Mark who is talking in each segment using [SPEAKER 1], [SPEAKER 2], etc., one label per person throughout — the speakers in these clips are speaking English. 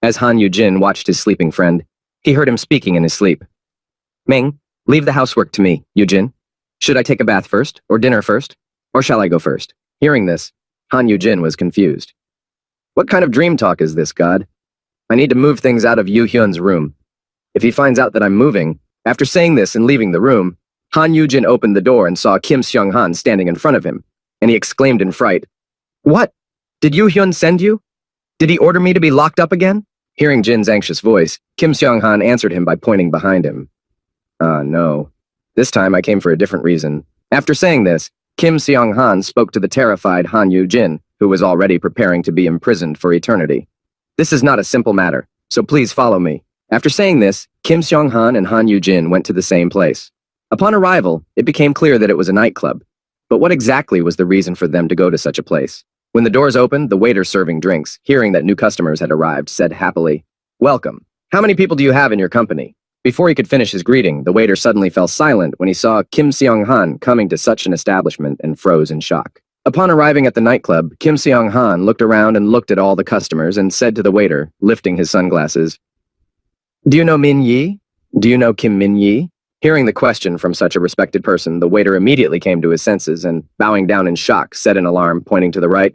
[SPEAKER 1] As Han Yu-jin watched his sleeping friend, he heard him speaking in his sleep. Ming, leave the housework to me, Yu-jin. Should I take a bath first, or dinner first? Or shall I go first? Hearing this, Han Yu-jin was confused. What kind of dream talk is this, God? I need to move things out of Yu-hyun's room. If he finds out that I'm moving, after saying this and leaving the room, Han Yu-jin opened the door and saw Kim Seong-han standing in front of him, and he exclaimed in fright, What? Did Yu-hyun send you? Did he order me to be locked up again? Hearing Jin's anxious voice, Kim Seong-han answered him by pointing behind him. No. This time I came for a different reason. After saying this, Kim Seong-han spoke to the terrified Han Yu-jin, who was already preparing to be imprisoned for eternity. This is not a simple matter, so please follow me. After saying this, Kim Seong-han and Han Yu-jin went to the same place. Upon arrival, it became clear that it was a nightclub. But what exactly was the reason for them to go to such a place? When the doors opened, the waiter serving drinks, hearing that new customers had arrived, said happily, Welcome. How many people do you have in your company? Before he could finish his greeting, the waiter suddenly fell silent when he saw Kim Seong-han coming to such an establishment and froze in shock. Upon arriving at the nightclub, Kim Seong-han looked around and looked at all the customers and said to the waiter, lifting his sunglasses, Do you know Min Yi? Do you know Kim Min Yi? Hearing the question from such a respected person, the waiter immediately came to his senses and, bowing down in shock, said in alarm, pointing to the right,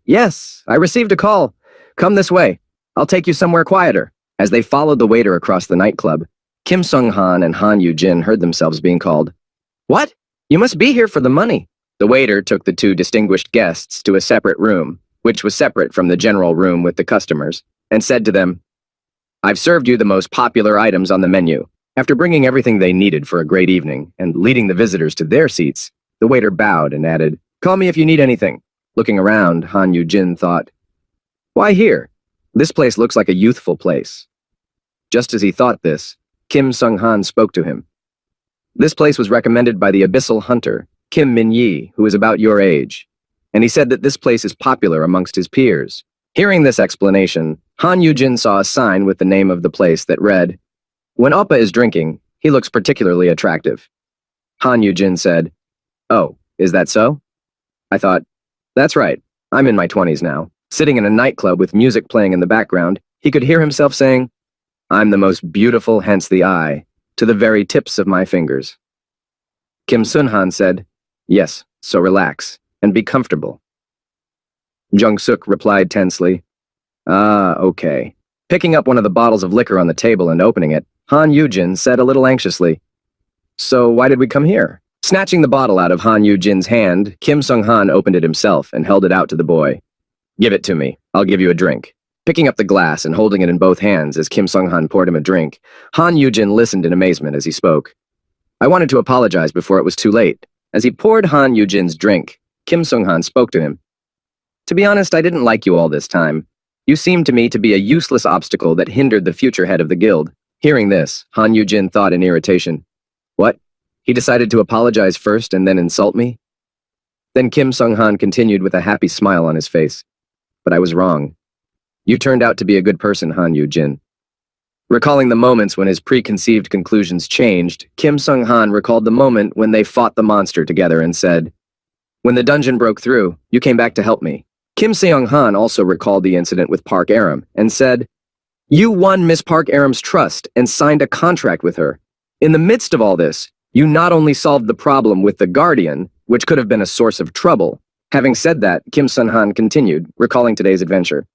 [SPEAKER 1] Yes, I received a call. Come this way. I'll take you somewhere quieter. As they followed the waiter across the nightclub, Kim Seong-han and Han Yu-jin heard themselves being called. What? You must be here for the money. The waiter took the two distinguished guests to a separate room, which was separate from the general room with the customers, and said to them, I've served you the most popular items on the menu. After bringing everything they needed for a great evening and leading the visitors to their seats, the waiter bowed and added, Call me if you need anything. Looking around, Han Yu-jin thought, Why here? This place looks like a youthful place. Just as he thought this, Kim Seong-han spoke to him. This place was recommended by the abyssal hunter, Kim Min Yi, who is about your age, and he said that this place is popular amongst his peers. Hearing this explanation, Han Yu-jin saw a sign with the name of the place that read, When Oppa is drinking, he looks particularly attractive. Han Yu-jin said, Oh, is that so? I thought, That's right, I'm in my 20s now. Sitting in a nightclub with music playing in the background, he could hear himself saying, I'm the most beautiful, hence the I, to the very tips of my fingers. Kim Sun-han said, Yes, so relax, and be comfortable. Jung-suk replied tensely, Okay. Picking up one of the bottles of liquor on the table and opening it, Han Yu-jin said a little anxiously, So why did we come here? Snatching the bottle out of Han Yu-jin's hand, Kim Seong-han opened it himself and held it out to the boy. Give it to me. I'll give you a drink. Picking up the glass and holding it in both hands as Kim Seong-han poured him a drink, Han Yu-jin listened in amazement as he spoke. I wanted to apologize before it was too late. As he poured Han Yu-jin's drink, Kim Seong-han spoke to him. To be honest, I didn't like you all this time. You seemed to me to be a useless obstacle that hindered the future head of the guild. Hearing this, Han Yu-jin thought in irritation. What? He decided to apologize first and then insult me? Then Kim Seong-han continued with a happy smile on his face. But I was wrong. You turned out to be a good person, Han Yu-jin. Recalling the moments when his preconceived conclusions changed, Kim Seong-han recalled the moment when they fought the monster together and said, When the dungeon broke through, you came back to help me. Kim Seong-han also recalled the incident with Park Aram and said, You won Miss Park Aram's trust and signed a contract with her. In the midst of all this, you not only solved the problem with the Guardian, which could have been a source of trouble. Having said that, Kim Seong-han continued, recalling today's adventure.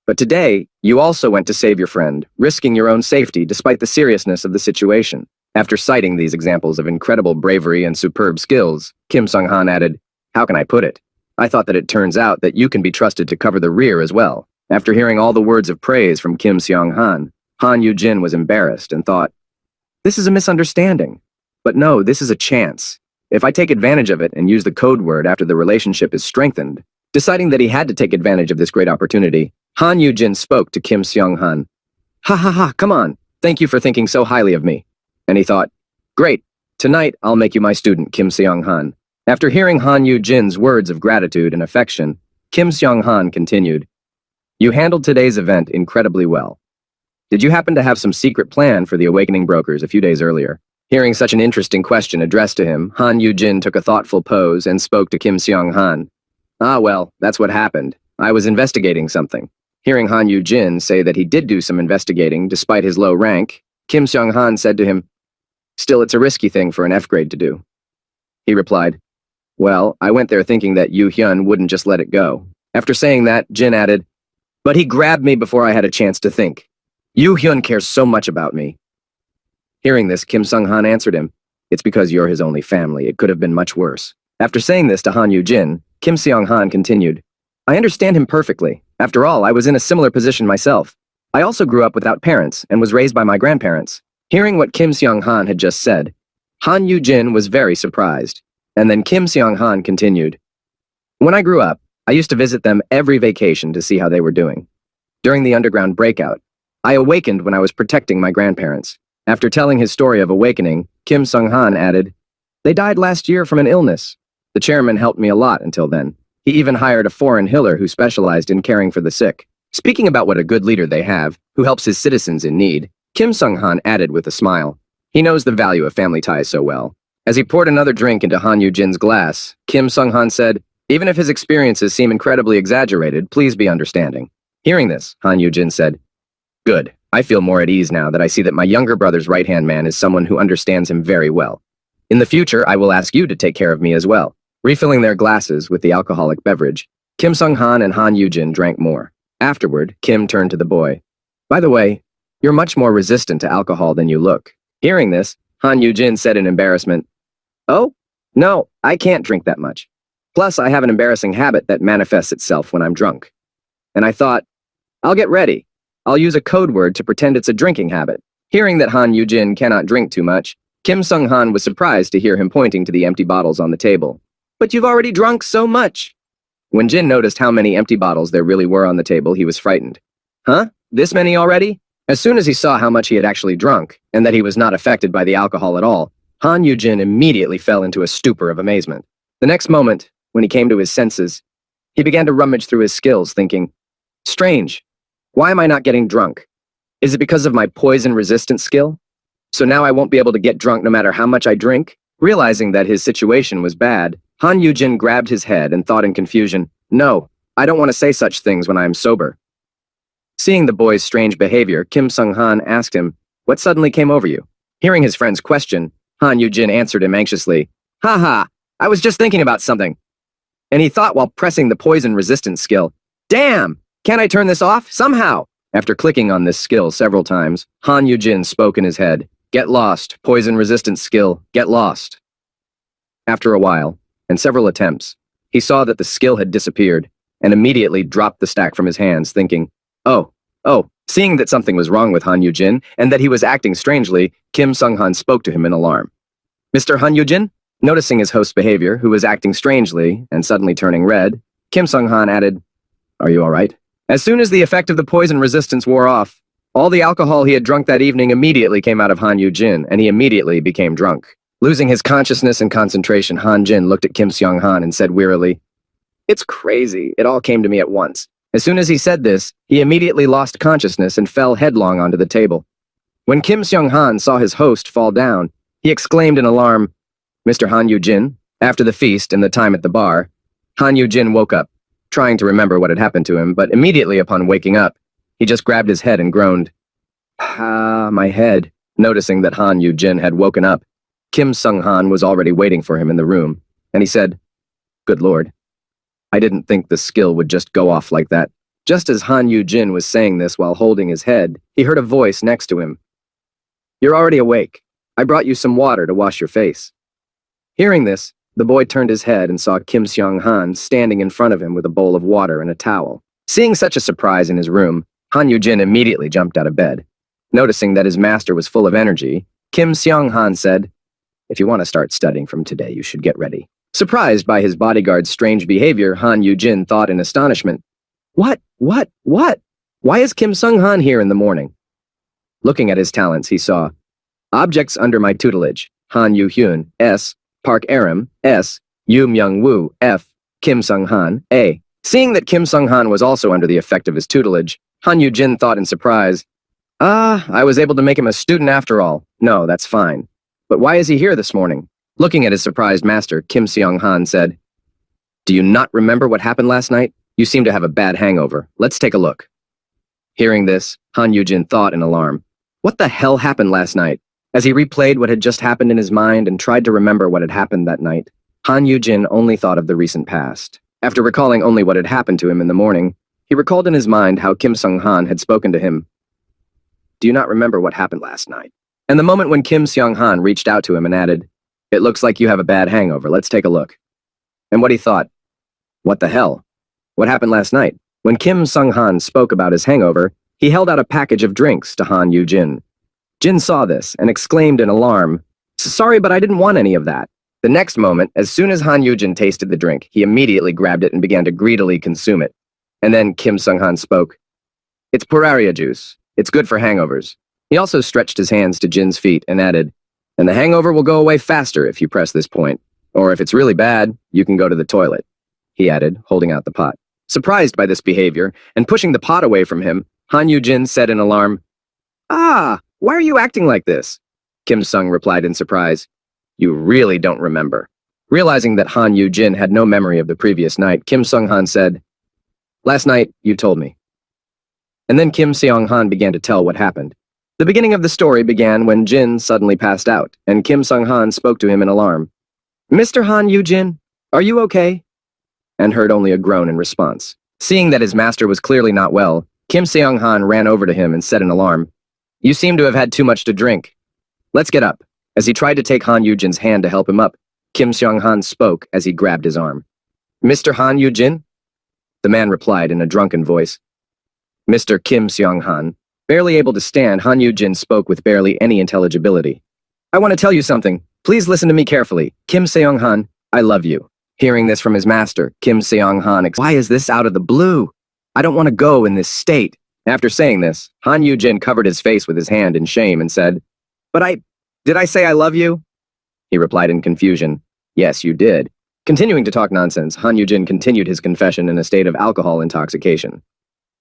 [SPEAKER 1] But today, you also went to save your friend, risking your own safety despite the seriousness of the situation. After citing these examples of incredible bravery and superb skills, Kim Seong-han added, How can I put it? I thought that it turns out that you can be trusted to cover the rear as well. After hearing all the words of praise from Kim Seong-han, Han Yu-jin was embarrassed and thought, This is a misunderstanding. But no, this is a chance. If I take advantage of it and use the code word after the relationship is strengthened, deciding that he had to take advantage of this great opportunity, Han Yu-jin spoke to Kim Seong-han. Ha ha ha, come on. Thank you for thinking so highly of me. And he thought, Great, tonight I'll make you my student, Kim Seong-han. After hearing Han Yu-jin's words of gratitude and affection, Kim Seong-han continued, You handled today's event incredibly well. Did you happen to have some secret plan for the Awakening Brokers a few days earlier? Hearing such an interesting question addressed to him, Han Yu-jin took a thoughtful pose and spoke to Kim Seong-han. Ah, well, that's what happened. I was investigating something. Hearing Han Yu-jin say that he did do some investigating despite his low rank, Kim Seong-han said to him, "Still, it's a risky thing for an F grade to do." He replied, "Well, I went there thinking that Yu Hyun wouldn't just let it go." After saying that, Jin added, "But he grabbed me before I had a chance to think. Yu Hyun cares so much about me." Hearing this, Kim Sung-han answered him, "It's because you're his only family. It could have been much worse." After saying this to Han Yu-jin, Kim Seong-han continued, "I understand him perfectly. After all, I was in a similar position myself. I also grew up without parents and was raised by my grandparents." Hearing what Kim Seong-han had just said, Han Yu-jin was very surprised. And then Kim Seong-han continued, "When I grew up, I used to visit them every vacation to see how they were doing. During the underground breakout, I awakened when I was protecting my grandparents." After telling his story of awakening, Kim Sung-han added, "They died last year from an illness. The chairman helped me a lot until then. He even hired a foreign healer who specialized in caring for the sick." Speaking about what a good leader they have, who helps his citizens in need, Kim Sung-han added with a smile, "He knows the value of family ties so well." As he poured another drink into Han Yu-jin's glass, Kim Sung-han said, "Even if his experiences seem incredibly exaggerated, please be understanding." Hearing this, Han Yu-jin said, "Good. I feel more at ease now that I see that my younger brother's right-hand man is someone who understands him very well. In the future, I will ask you to take care of me as well." Refilling their glasses with the alcoholic beverage, Kim Sung-han and Han Yu-jin drank more. Afterward, Kim turned to the boy. "By the way, you're much more resistant to alcohol than you look." Hearing this, Han Yu-jin said in embarrassment, "Oh, no, I can't drink that much. Plus, I have an embarrassing habit that manifests itself when I'm drunk. And I thought, I'll get ready. I'll use a code word to pretend it's a drinking habit." Hearing that Han Yu-jin cannot drink too much, Kim Sung-han was surprised to hear him pointing to the empty bottles on the table. "But you've already drunk so much." When Jin noticed how many empty bottles there really were on the table, he was frightened. "Huh? This many already?" As soon as he saw how much he had actually drunk, and that he was not affected by the alcohol at all, Han Yu-jin immediately fell into a stupor of amazement. The next moment, when he came to his senses, he began to rummage through his skills, thinking, "Strange. Why am I not getting drunk? Is it because of my poison-resistant skill? So now I won't be able to get drunk no matter how much I drink?" Realizing that his situation was bad, Han Yu-jin grabbed his head and thought in confusion, "No, I don't want to say such things when I am sober." Seeing the boy's strange behavior, Kim Sung-han asked him, "What suddenly came over you?" Hearing his friend's question, Han Yu-jin answered him anxiously, "Ha, I was just thinking about something." And he thought while pressing the poison resistance skill, "Damn! Can't I turn this off? Somehow!" After clicking on this skill several times, Han Yu-jin spoke in his head, "Get lost, poison resistance skill, get lost." After a while, and several attempts, he saw that the skill had disappeared, and immediately dropped the stack from his hands, thinking, Oh. Seeing that something was wrong with Han Yu-jin, and that he was acting strangely, Kim Sung-han spoke to him in alarm. "Mr. Han Yu-jin?" Noticing his host's behavior, who was acting strangely, and suddenly turning red, Kim Sung-han added, "Are you all right?" As soon as the effect of the poison resistance wore off, all the alcohol he had drunk that evening immediately came out of Han Yu-jin, and he immediately became drunk. Losing his consciousness and concentration, Han Jin looked at Kim Seong-han and said wearily, "It's crazy. It all came to me at once." As soon as he said this, he immediately lost consciousness and fell headlong onto the table. When Kim Seong-han saw his host fall down, he exclaimed in alarm, "Mr. Han Yu-jin?" After the feast and the time at the bar, Han Yu-jin woke up, trying to remember what had happened to him, but immediately upon waking up, he just grabbed his head and groaned, "Ah, my head." Noticing that Han Yu-jin had woken up, Kim Sung-han was already waiting for him in the room, and he said, "Good Lord. I didn't think the skill would just go off like that." Just as Han Yu-jin was saying this while holding his head, he heard a voice next to him. "You're already awake. I brought you some water to wash your face." Hearing this, the boy turned his head and saw Kim Seong-han standing in front of him with a bowl of water and a towel. Seeing such a surprise in his room, Han Yu-jin immediately jumped out of bed. Noticing that his master was full of energy, Kim Seong-han said, "If you want to start studying from today, you should get ready." Surprised by his bodyguard's strange behavior, Han Yu-jin thought in astonishment, What? Why is Kim Sung-han here in the morning?" Looking at his talents, he saw, "Objects under my tutelage, Han Yu-hyun, S, Park Aram, S, Yu Myung-woo, F, Kim Sung-han, A." Seeing that Kim Sung-han was also under the effect of his tutelage, Han Yu-jin thought in surprise, I was able to make him a student after all. No, that's fine. But why is he here this morning?" Looking at his surprised master, Kim Seong-han said, "Do you not remember what happened last night? You seem to have a bad hangover. Let's take a look." Hearing this, Han Yujin thought in alarm. What the hell happened last night? As he replayed what had just happened in his mind and tried to remember what had happened that night, Han Yujin only thought of the recent past. After recalling only what had happened to him in the morning, he recalled in his mind how Kim Seong-han had spoken to him. Do you not remember what happened last night? And the moment when Kim Seong-han reached out to him and added, It looks like you have a bad hangover, let's take a look. And what he thought, what the hell? What happened last night? When Kim Seong-han spoke about his hangover, he held out a package of drinks to Han Yujin. Jin saw this and exclaimed in alarm, Sorry, but I didn't want any of that. The next moment, as soon as Han Yujin tasted the drink, he immediately grabbed it and began to greedily consume it. And then Kim Seong-han spoke, It's Puraria juice. It's good for hangovers. He also stretched his hands to Jin's feet and added, And the hangover will go away faster if you press this point. Or if it's really bad, you can go to the toilet, he added, holding out the pot. Surprised by this behavior and pushing the pot away from him, Han Yujin said in alarm, Why are you acting like this? Kim Sung replied in surprise, You really don't remember. Realizing that Han Yujin had no memory of the previous night, Kim Seong-han said, Last night, you told me. And then Kim Seong-han began to tell what happened. The beginning of the story began when Jin suddenly passed out, and Kim Seong-han spoke to him in alarm. Mr. Han Yujin, are you okay? And heard only a groan in response. Seeing that his master was clearly not well, Kim Seong-han ran over to him and said in alarm, You seem to have had too much to drink. Let's get up. As he tried to take Han Yujin's hand to help him up, Kim Seong-han spoke as he grabbed his arm. Mr. Han Yujin? The man replied in a drunken voice. Mr. Kim Seong-han. Barely able to stand, Han Yujin spoke with barely any intelligibility. I want to tell you something. Please listen to me carefully. Kim Seong-han, I love you. Hearing this from his master, Kim Seong-han, why is this out of the blue? I don't want to go in this state. After saying this, Han Yujin covered his face with his hand in shame and said, But did I say I love you? He replied in confusion, Yes, you did. Continuing to talk nonsense, Han Yujin continued his confession in a state of alcohol intoxication.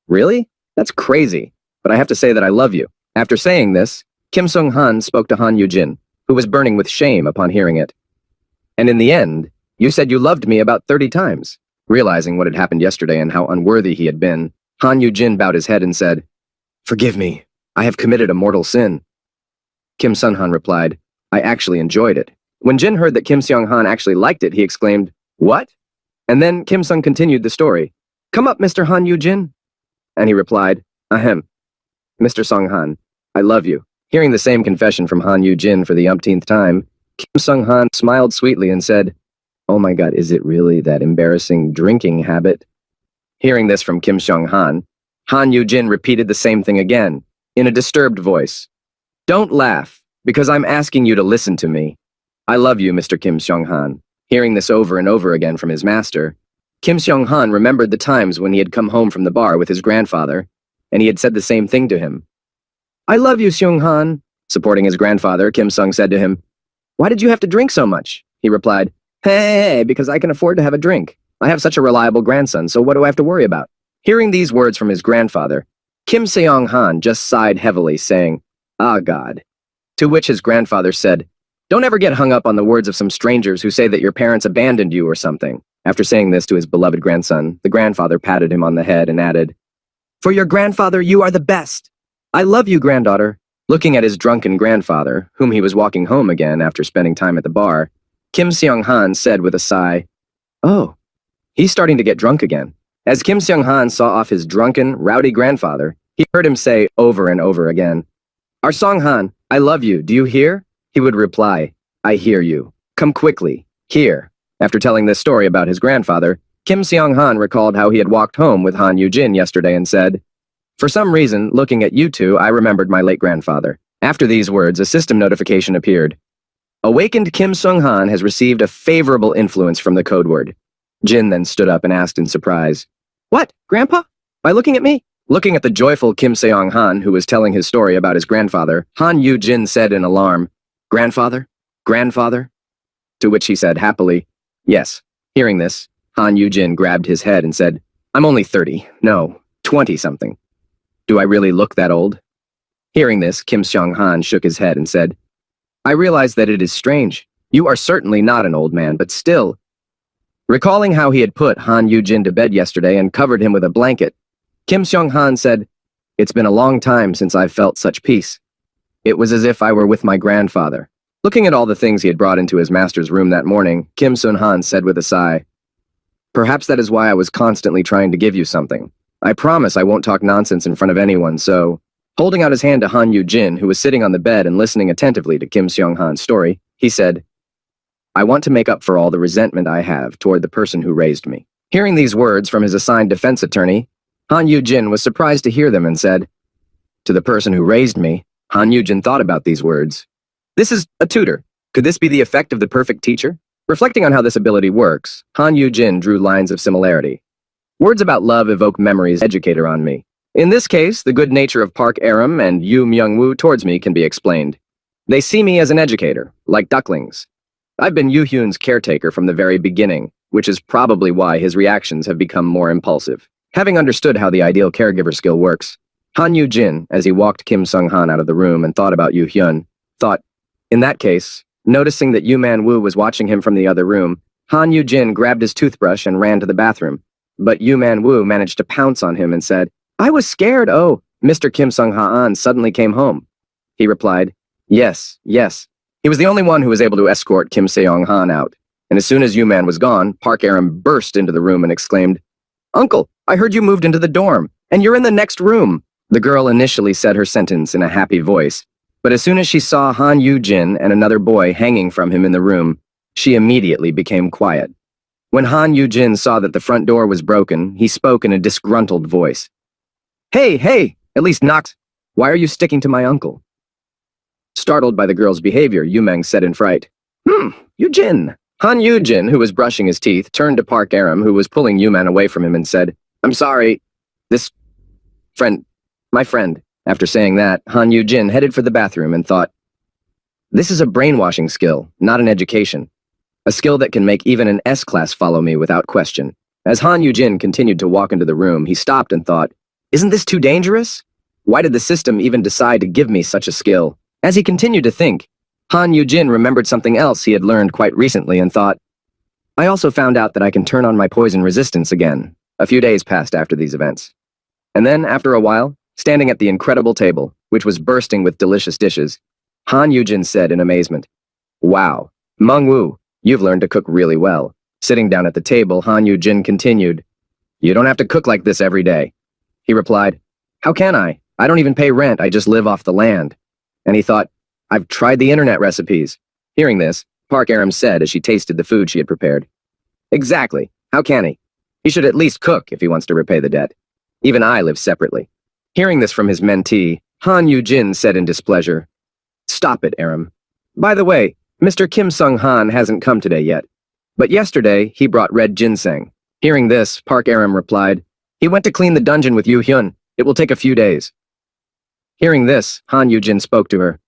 [SPEAKER 1] Really? That's crazy. But I have to say that I love you. After saying this, Kim Seong-han spoke to Han Yujin, who was burning with shame upon hearing it. And in the end, you said you loved me about 30 times. Realizing what had happened yesterday and how unworthy he had been, Han Yujin bowed his head and said, Forgive me. I have committed a mortal sin. Kim Seong-han replied, I actually enjoyed it. When Jin heard that Kim Seong-han actually liked it, he exclaimed, What? And then Kim Seong continued the story. Come up, Mr. Han Yujin. And he replied, Ahem. Mr. Seong-han, I love you. Hearing the same confession from Han Yujin for the umpteenth time, Kim Seong-han smiled sweetly and said, Oh my God, is it really that embarrassing drinking habit? Hearing this from Kim Seong-han, Han Yujin repeated the same thing again, in a disturbed voice. Don't laugh, because I'm asking you to listen to me. I love you, Mr. Kim Seong-han. Hearing this over and over again from his master, Kim Seong-han remembered the times when he had come home from the bar with his grandfather, and he had said the same thing to him. I love you, Seong-han. Supporting his grandfather, Kim Seong said to him, Why did you have to drink so much? He replied, Hey, because I can afford to have a drink. I have such a reliable grandson, so what do I have to worry about? Hearing these words from his grandfather, Kim Seong-han just sighed heavily, saying, Ah, God. To which his grandfather said, Don't ever get hung up on the words of some strangers who say that your parents abandoned you or something. After saying this to his beloved grandson, the grandfather patted him on the head and added, For your grandfather, you are the best. I love you, granddaughter. Looking at his drunken grandfather, whom he was walking home again after spending time at the bar, Kim Seong-han said with a sigh, Oh, he's starting to get drunk again. As Kim Seong-han saw off his drunken, rowdy grandfather, he heard him say over and over again, Our Seong-han, I love you, do you hear? He would reply, I hear you. Come quickly, here. After telling this story about his grandfather, Kim Seong-han recalled how he had walked home with Han Yujin yesterday and said, For some reason, looking at you two, I remembered my late grandfather. After these words, a system notification appeared. Awakened Kim Seong-han has received a favorable influence from the code word. Jin then stood up and asked in surprise, What, Grandpa? By looking at me? Looking at the joyful Kim Seong-han, who was telling his story about his grandfather, Han Yujin said in alarm, Grandfather? Grandfather? To which he said happily, Yes. Hearing this, Han Yujin grabbed his head and said, I'm only 30, no, 20-something. Do I really look that old? Hearing this, Kim Seong-han shook his head and said, I realize that it is strange. You are certainly not an old man, but still. Recalling how he had put Han Yujin to bed yesterday and covered him with a blanket, Kim Seong-han said, It's been a long time since I've felt such peace. It was as if I were with my grandfather. Looking at all the things he had brought into his master's room that morning, Kim Sun-han said with a sigh, "Perhaps that is why I was constantly trying to give you something. I promise I won't talk nonsense in front of anyone, so..." Holding out his hand to Han Yu-jin, who was sitting on the bed and listening attentively to Kim Seong-han's story, he said, "I want to make up for all the resentment I have toward the person who raised me." Hearing these words from his assigned defense attorney, Han Yu-jin was surprised to hear them and said, "To the person who raised me." Han Yu-jin thought about these words. This is a tutor. Could this be the effect of the perfect teacher? Reflecting on how this ability works, Han Yu-jin drew lines of similarity. Words about love evoke memories educator on me. In this case, the good nature of Park Aram and Yu Myung-woo towards me can be explained. They see me as an educator, like ducklings. I've been Yoo Hyun's caretaker from the very beginning, which is probably why his reactions have become more impulsive. Having understood how the ideal caregiver skill works, Han Yu-jin, as he walked Kim Sung-han out of the room and thought about Yoo Hyun, thought, in that case, noticing that Yu Man-woo was watching him from the other room, Han Yu-jin grabbed his toothbrush and ran to the bathroom. But Yu Man-woo managed to pounce on him and said, "I was scared, oh." Mr. Kim Sung-han suddenly came home. He replied, Yes. He was the only one who was able to escort Kim Seong-han out. And as soon as Yu Man was gone, Park Aram burst into the room and exclaimed, "Uncle, I heard you moved into the dorm, and you're in the next room." The girl initially said her sentence in a happy voice, but as soon as she saw Han Yu-jin and another boy hanging from him in the room, she immediately became quiet. When Han Yu-jin saw that the front door was broken, he spoke in a disgruntled voice. Hey, at least knocked. Why are you sticking to my uncle?" Startled by the girl's behavior, Yu-meng said in fright, Yu-jin." Han Yu-jin, who was brushing his teeth, turned to Park Aram, who was pulling Yu-man away from him and said, "I'm sorry. My friend." After saying that, Han Yu-jin headed for the bathroom and thought, "This is a brainwashing skill, not an education. A skill that can make even an S-class follow me without question." As Han Yu-jin continued to walk into the room, he stopped and thought, "Isn't this too dangerous? Why did the system even decide to give me such a skill?" As he continued to think, Han Yu-jin remembered something else he had learned quite recently and thought, "I also found out that I can turn on my poison resistance again." A few days passed after these events. And then, after a while, standing at the incredible table, which was bursting with delicious dishes, Han Yu-jin said in amazement, "Wow, Meng-woo, you've learned to cook really well." Sitting down at the table, Han Yu-jin continued, "You don't have to cook like this every day." He replied, "How can I? I don't even pay rent, I just live off the land." And he thought, "I've tried the internet recipes." Hearing this, Park Aram said as she tasted the food she had prepared, "Exactly. How can he? He should at least cook if he wants to repay the debt. Even I live separately." Hearing this from his mentee, Han Yu-jin said in displeasure, "Stop it, Aram. By the way, Mr. Kim Sung-han hasn't come today yet. But yesterday, he brought red ginseng." Hearing this, Park Aram replied, "He went to clean the dungeon with Yoo Hyun. It will take a few days." Hearing this, Han Yu-jin spoke to her.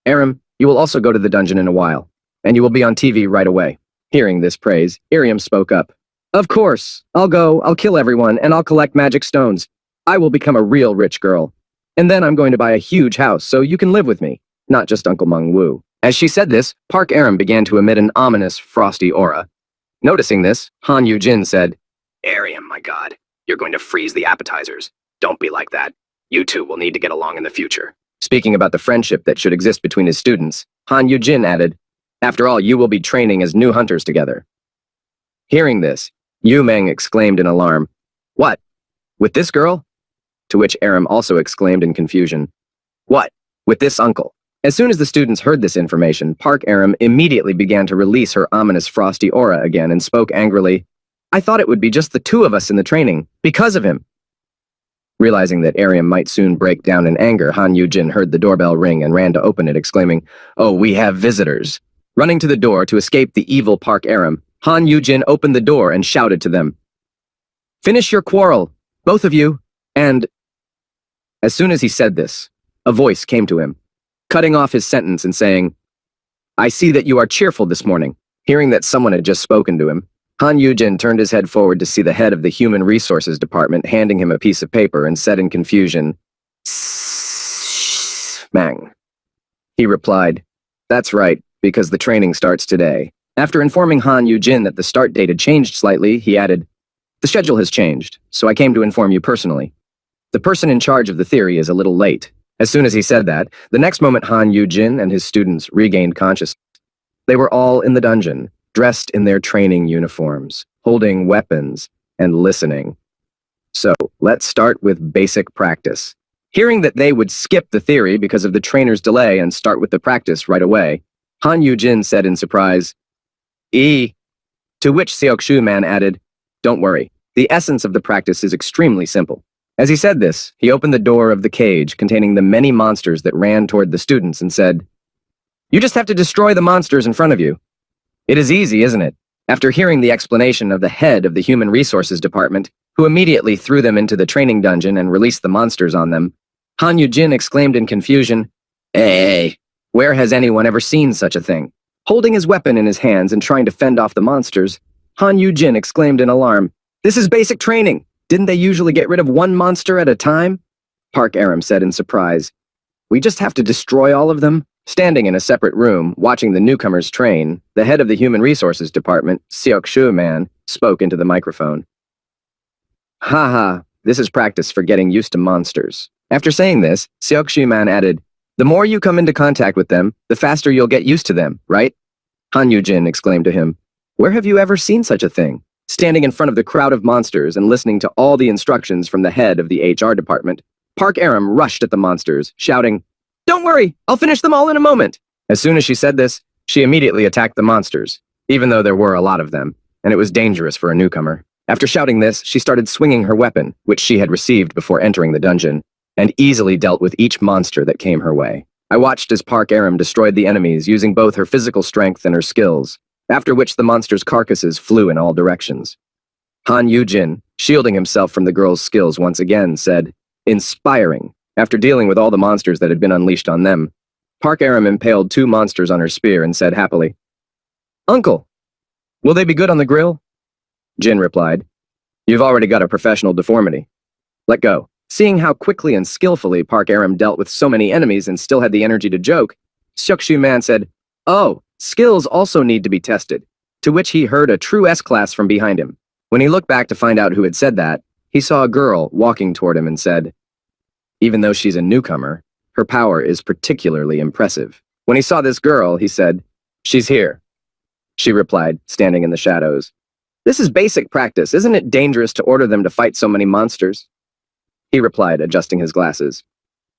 [SPEAKER 1] "Aram, you will also go to the dungeon in a while, and you will be on TV right away." Hearing this praise, Iriam spoke up. "Of course, I'll go, I'll kill everyone, and I'll collect magic stones. I will become a real rich girl. And then I'm going to buy a huge house so you can live with me, not just Uncle Meng-woo." As she said this, Park Aram began to emit an ominous, frosty aura. Noticing this, Han Yu-jin said, "Iriam, my god, you're going to freeze the appetizers. Don't be like that. You two will need to get along in the future." Speaking about the friendship that should exist between his students, Han Yu-jin added, "After all, you will be training as new hunters together." Hearing this, Yu Meng exclaimed in alarm, "What? With this girl?" To which Aram also exclaimed in confusion, "What? With this uncle?" As soon as the students heard this information, Park Aram immediately began to release her ominous frosty aura again and spoke angrily, "I thought it would be just the two of us in the training, because of him." Realizing that Iriam might soon break down in anger, Han Yu-jin heard the doorbell ring and ran to open it, exclaiming, "Oh, we have visitors." Running to the door to escape the evil Park Aram, Han Yu-jin opened the door and shouted to them, "Finish your quarrel, both of you, and..." As soon as he said this, a voice came to him, cutting off his sentence and saying, "I see that you are cheerful this morning." Hearing that someone had just spoken to him, Han Yu-jin turned his head forward to see the head of the Human Resources Department handing him a piece of paper and said in confusion, "Mang." He replied, "That's right, because the training starts today." After informing Han Yu-jin that the start date had changed slightly, he added, "The schedule has changed, so I came to inform you personally. The person in charge of the theory is a little late. As soon as he said that, the next moment Han Yu-jin and his students regained consciousness. They were all in the dungeon, dressed in their training uniforms, holding weapons, and listening. So, let's start with basic practice. Hearing that they would skip the theory because of the trainer's delay and start with the practice right away, Han Yu-jin said in surprise, "E." To which Seok-shu-man added, "Don't worry, the essence of the practice is extremely simple." As he said this, he opened the door of the cage containing the many monsters that ran toward the students and said, "You just have to destroy the monsters in front of you." It is easy, isn't it? After hearing the explanation of the head of the Human Resources Department, who immediately threw them into the training dungeon and released the monsters on them, Han Yu-jin exclaimed in confusion, "Hey, where has anyone ever seen such a thing?" Holding his weapon in his hands and trying to fend off the monsters, Han Yu-jin exclaimed in alarm, "This is basic training! Didn't they usually get rid of one monster at a time?" Park Aram said in surprise, "We just have to destroy all of them?" Standing in a separate room, watching the newcomers train, the head of the Human Resources Department, Seok-shu-man, spoke into the microphone. "Haha, this is practice for getting used to monsters." After saying this, Seok-shu-man added, "The more you come into contact with them, the faster you'll get used to them, right?" Han Yu-jin exclaimed to him, "Where have you ever seen such a thing?" Standing in front of the crowd of monsters and listening to all the instructions from the head of the HR department, Park Aram rushed at the monsters, shouting, "Don't worry, I'll finish them all in a moment." As soon as she said this, she immediately attacked the monsters, even though there were a lot of them, and it was dangerous for a newcomer. After shouting this, she started swinging her weapon, which she had received before entering the dungeon, and easily dealt with each monster that came her way. I watched as Park Aram destroyed the enemies using both her physical strength and her skills, after which the monsters' carcasses flew in all directions. Han Yu-jin, shielding himself from the girl's skills once again, said, "Inspiring." After dealing with all the monsters that had been unleashed on them, Park Aram impaled 2 monsters on her spear and said happily, "Uncle, will they be good on the grill?" Jin replied, "You've already got a professional deformity. Let go." Seeing how quickly and skillfully Park Aram dealt with so many enemies and still had the energy to joke, Seok-shu-man said, "Oh, skills also need to be tested," to which he heard a true S-class from behind him. When he looked back to find out who had said that, he saw a girl walking toward him and said, "Even though she's a newcomer, her power is particularly impressive." When he saw this girl, he said, "She's here." She replied, standing in the shadows, "This is basic practice. Isn't it dangerous to order them to fight so many monsters?" He replied, adjusting his glasses,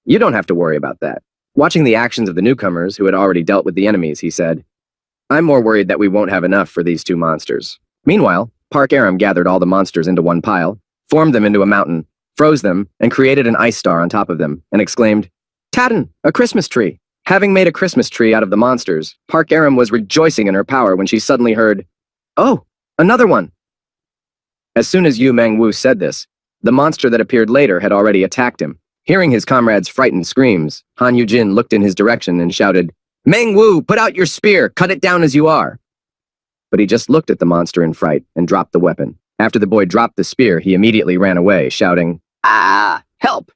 [SPEAKER 1] "You don't have to worry about that." Watching the actions of the newcomers who had already dealt with the enemies, he said, "I'm more worried that we won't have enough for these 2 monsters." Meanwhile, Park Aram gathered all the monsters into one pile, formed them into a mountain, froze them, and created an ice star on top of them, and exclaimed, "Tatten, a Christmas tree!" Having made a Christmas tree out of the monsters, Park Aram was rejoicing in her power when she suddenly heard, "Oh, another one!" As soon as Yu Meng-woo said this, the monster that appeared later had already attacked him. Hearing his comrades' frightened screams, Han Yu-jin looked in his direction and shouted, "Meng-woo, put out your spear! Cut it down as you are!" But he just looked at the monster in fright and dropped the weapon. After the boy dropped the spear, he immediately ran away, shouting, "Ah! Help!"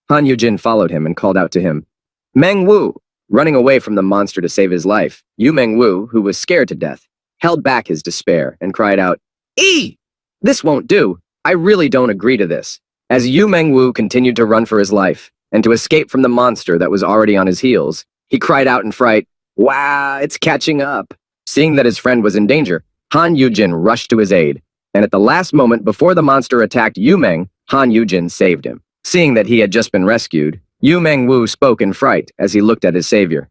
[SPEAKER 1] Han Yu-jin followed him and called out to him, "Meng-woo!" Running away from the monster to save his life, Yu Meng-woo, who was scared to death, held back his despair and cried out, "E! This won't do! I really don't agree to this." As Yu Meng-woo continued to run for his life and to escape from the monster that was already on his heels, he cried out in fright, "Wow, it's catching up!" Seeing that his friend was in danger, Han Yu-jin rushed to his aid, and at the last moment before the monster attacked Yu Meng, Han Yu-jin saved him. Seeing that he had just been rescued, Yu Meng-woo spoke in fright as he looked at his savior.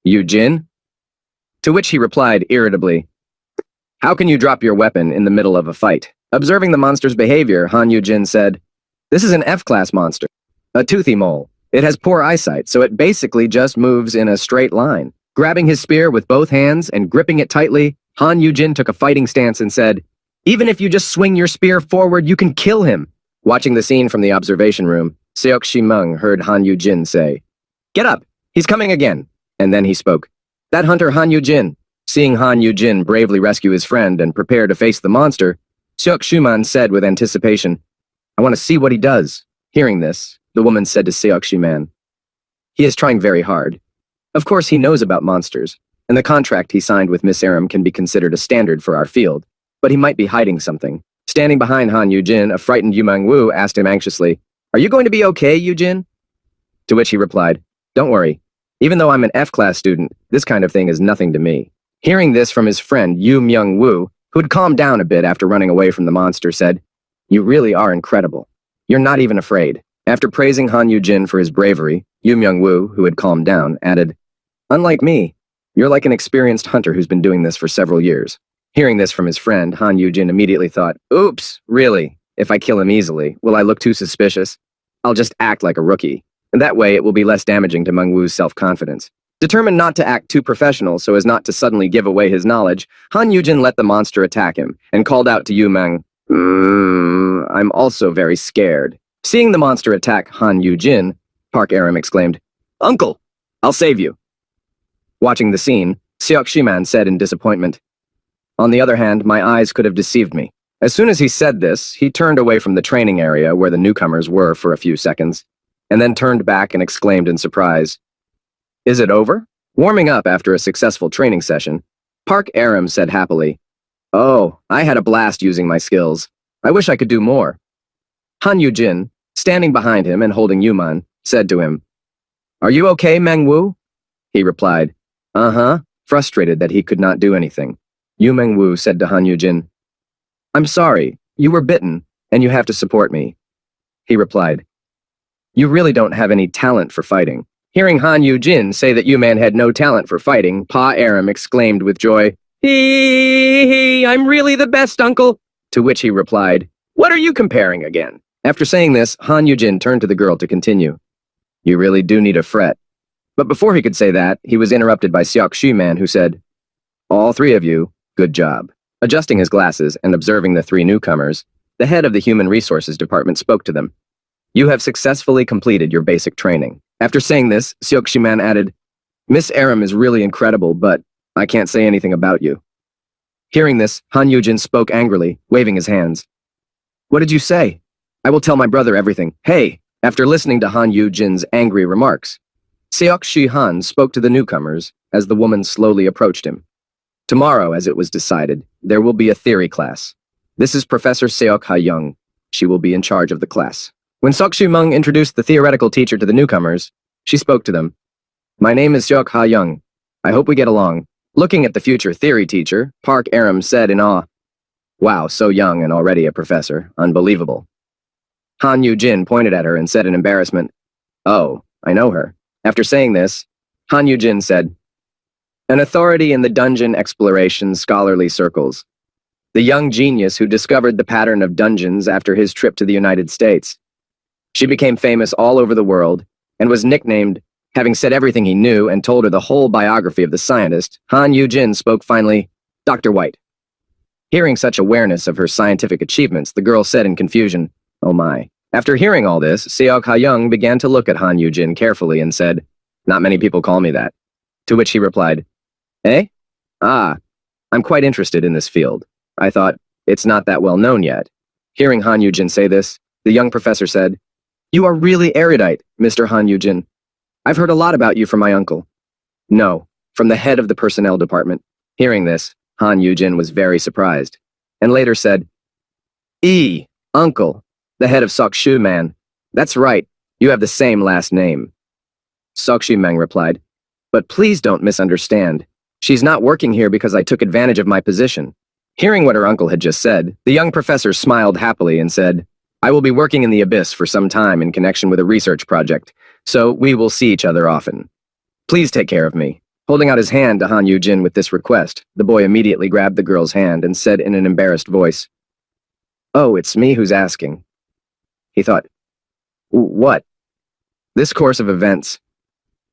[SPEAKER 1] "Yu-jin?" To which he replied irritably, "How can you drop your weapon in the middle of a fight?" Observing the monster's behavior, Han Yu-jin said, "This is an F-class monster, a toothy mole. It has poor eyesight, so it basically just moves in a straight line." Grabbing his spear with both hands and gripping it tightly, Han Yu-jin took a fighting stance and said, "Even if you just swing your spear forward, you can kill him." Watching the scene from the observation room, Seok Shi-mung heard Han Yu-jin say, "Get up, he's coming again." And then he spoke, "That hunter Han Yu-jin." Seeing Han Yu-jin bravely rescue his friend and prepare to face the monster, Seok Shu-man said with anticipation, "I want to see what he does." Hearing this, the woman said to Seok Shi-man, "He is trying very hard. Of course he knows about monsters, and the contract he signed with Miss Aram can be considered a standard for our field, but he might be hiding something." Standing behind Han Yu-jin, a frightened Yu Meng-woo asked him anxiously, Are you going to be okay, Yujin? To which he replied, Don't worry. Even though I'm an F-class student, this kind of thing is nothing to me. Hearing this from his friend Yu Myung-woo, who'd calmed down a bit after running away from the monster, said, You really are incredible. You're not even afraid. After praising Han Yujin for his bravery, Yu Myung-woo, who had calmed down, added, Unlike me, you're like an experienced hunter who's been doing this for several years. Hearing this from his friend, Han Yujin immediately thought, Oops, really? If I kill him easily, will I look too suspicious? I'll just act like a rookie, and that way it will be less damaging to Myung-woo's self-confidence. Determined not to act too professional so as not to suddenly give away his knowledge, Han Yujin let the monster attack him and called out to Yu Myung, I'm also very scared. Seeing the monster attack Han Yujin, Park Aram exclaimed, Uncle, I'll save you. Watching the scene, Seok Shiman said in disappointment, On the other hand, my eyes could have deceived me. As soon as he said this, he turned away from the training area where the newcomers were for a few seconds, and then turned back and exclaimed in surprise, Is it over? Warming up after a successful training session, Park Aram said happily, Oh, I had a blast using my skills. I wish I could do more. Han Yujin, standing behind him and holding Yuman, said to him, Are you okay, Myung-woo? He replied, Uh-huh, frustrated that he could not do anything. Yu Myung-woo said to Han Yujin, I'm sorry, you were bitten, and you have to support me. He replied, You really don't have any talent for fighting. Hearing Han Yujin say that Yuman had no talent for fighting, Pa Aram exclaimed with joy, I'm really the best, uncle. To which he replied, What are you comparing again? After saying this, Han Yujin turned to the girl to continue. You really do need a fret. But before he could say that, he was interrupted by Seok Shiman, who said, All three of you, good job. Adjusting his glasses and observing the three newcomers, the head of the Human Resources Department spoke to them. You have successfully completed your basic training. After saying this, Seok Shiman added, Miss Aram is really incredible, but I can't say anything about you. Hearing this, Han Yujin spoke angrily, waving his hands. What did you say? I will tell my brother everything. Hey! After listening to Han Yujin's angry remarks, Seok Shi-han spoke to the newcomers as the woman slowly approached him. Tomorrow, as it was decided, there will be a theory class. This is Professor Seok Ha-young. She will be in charge of the class. When Seok Shi-mung introduced the theoretical teacher to the newcomers, she spoke to them. My name is Seok Ha-young. I hope we get along. Looking at the future theory teacher, Park Aram said in awe, Wow, so young and already a professor. Unbelievable. Han Yujin pointed at her and said in embarrassment, Oh, I know her. After saying this, Han Yujin said, An authority in the dungeon exploration scholarly circles. The young genius who discovered the pattern of dungeons after his trip to the United States. She became famous all over the world and was nicknamed, having said everything he knew and told her the whole biography of the scientist, Han Yujin spoke finally, Dr. White. Hearing such awareness of her scientific achievements, the girl said in confusion, Oh my. After hearing all this, Seok Ha-young began to look at Han Yujin carefully and said, Not many people call me that. To which he replied, Eh? Ah, I'm quite interested in this field. I thought, it's not that well known yet. Hearing Han Yujin say this, the young professor said, You are really erudite, Mr. Han Yujin. I've heard a lot about you from my uncle. No, from the head of the personnel department. Hearing this, Han Yujin was very surprised, and later said, Uncle, the head of Seok Shi-man. That's right, you have the same last name. Seok Shi-man replied, But please don't misunderstand. She's not working here because I took advantage of my position. Hearing what her uncle had just said, the young professor smiled happily and said, I will be working in the abyss for some time in connection with a research project, so we will see each other often. Please take care of me. Holding out his hand to Han Yujin with this request, the boy immediately grabbed the girl's hand and said in an embarrassed voice, Oh, it's me who's asking. He thought, What? This course of events.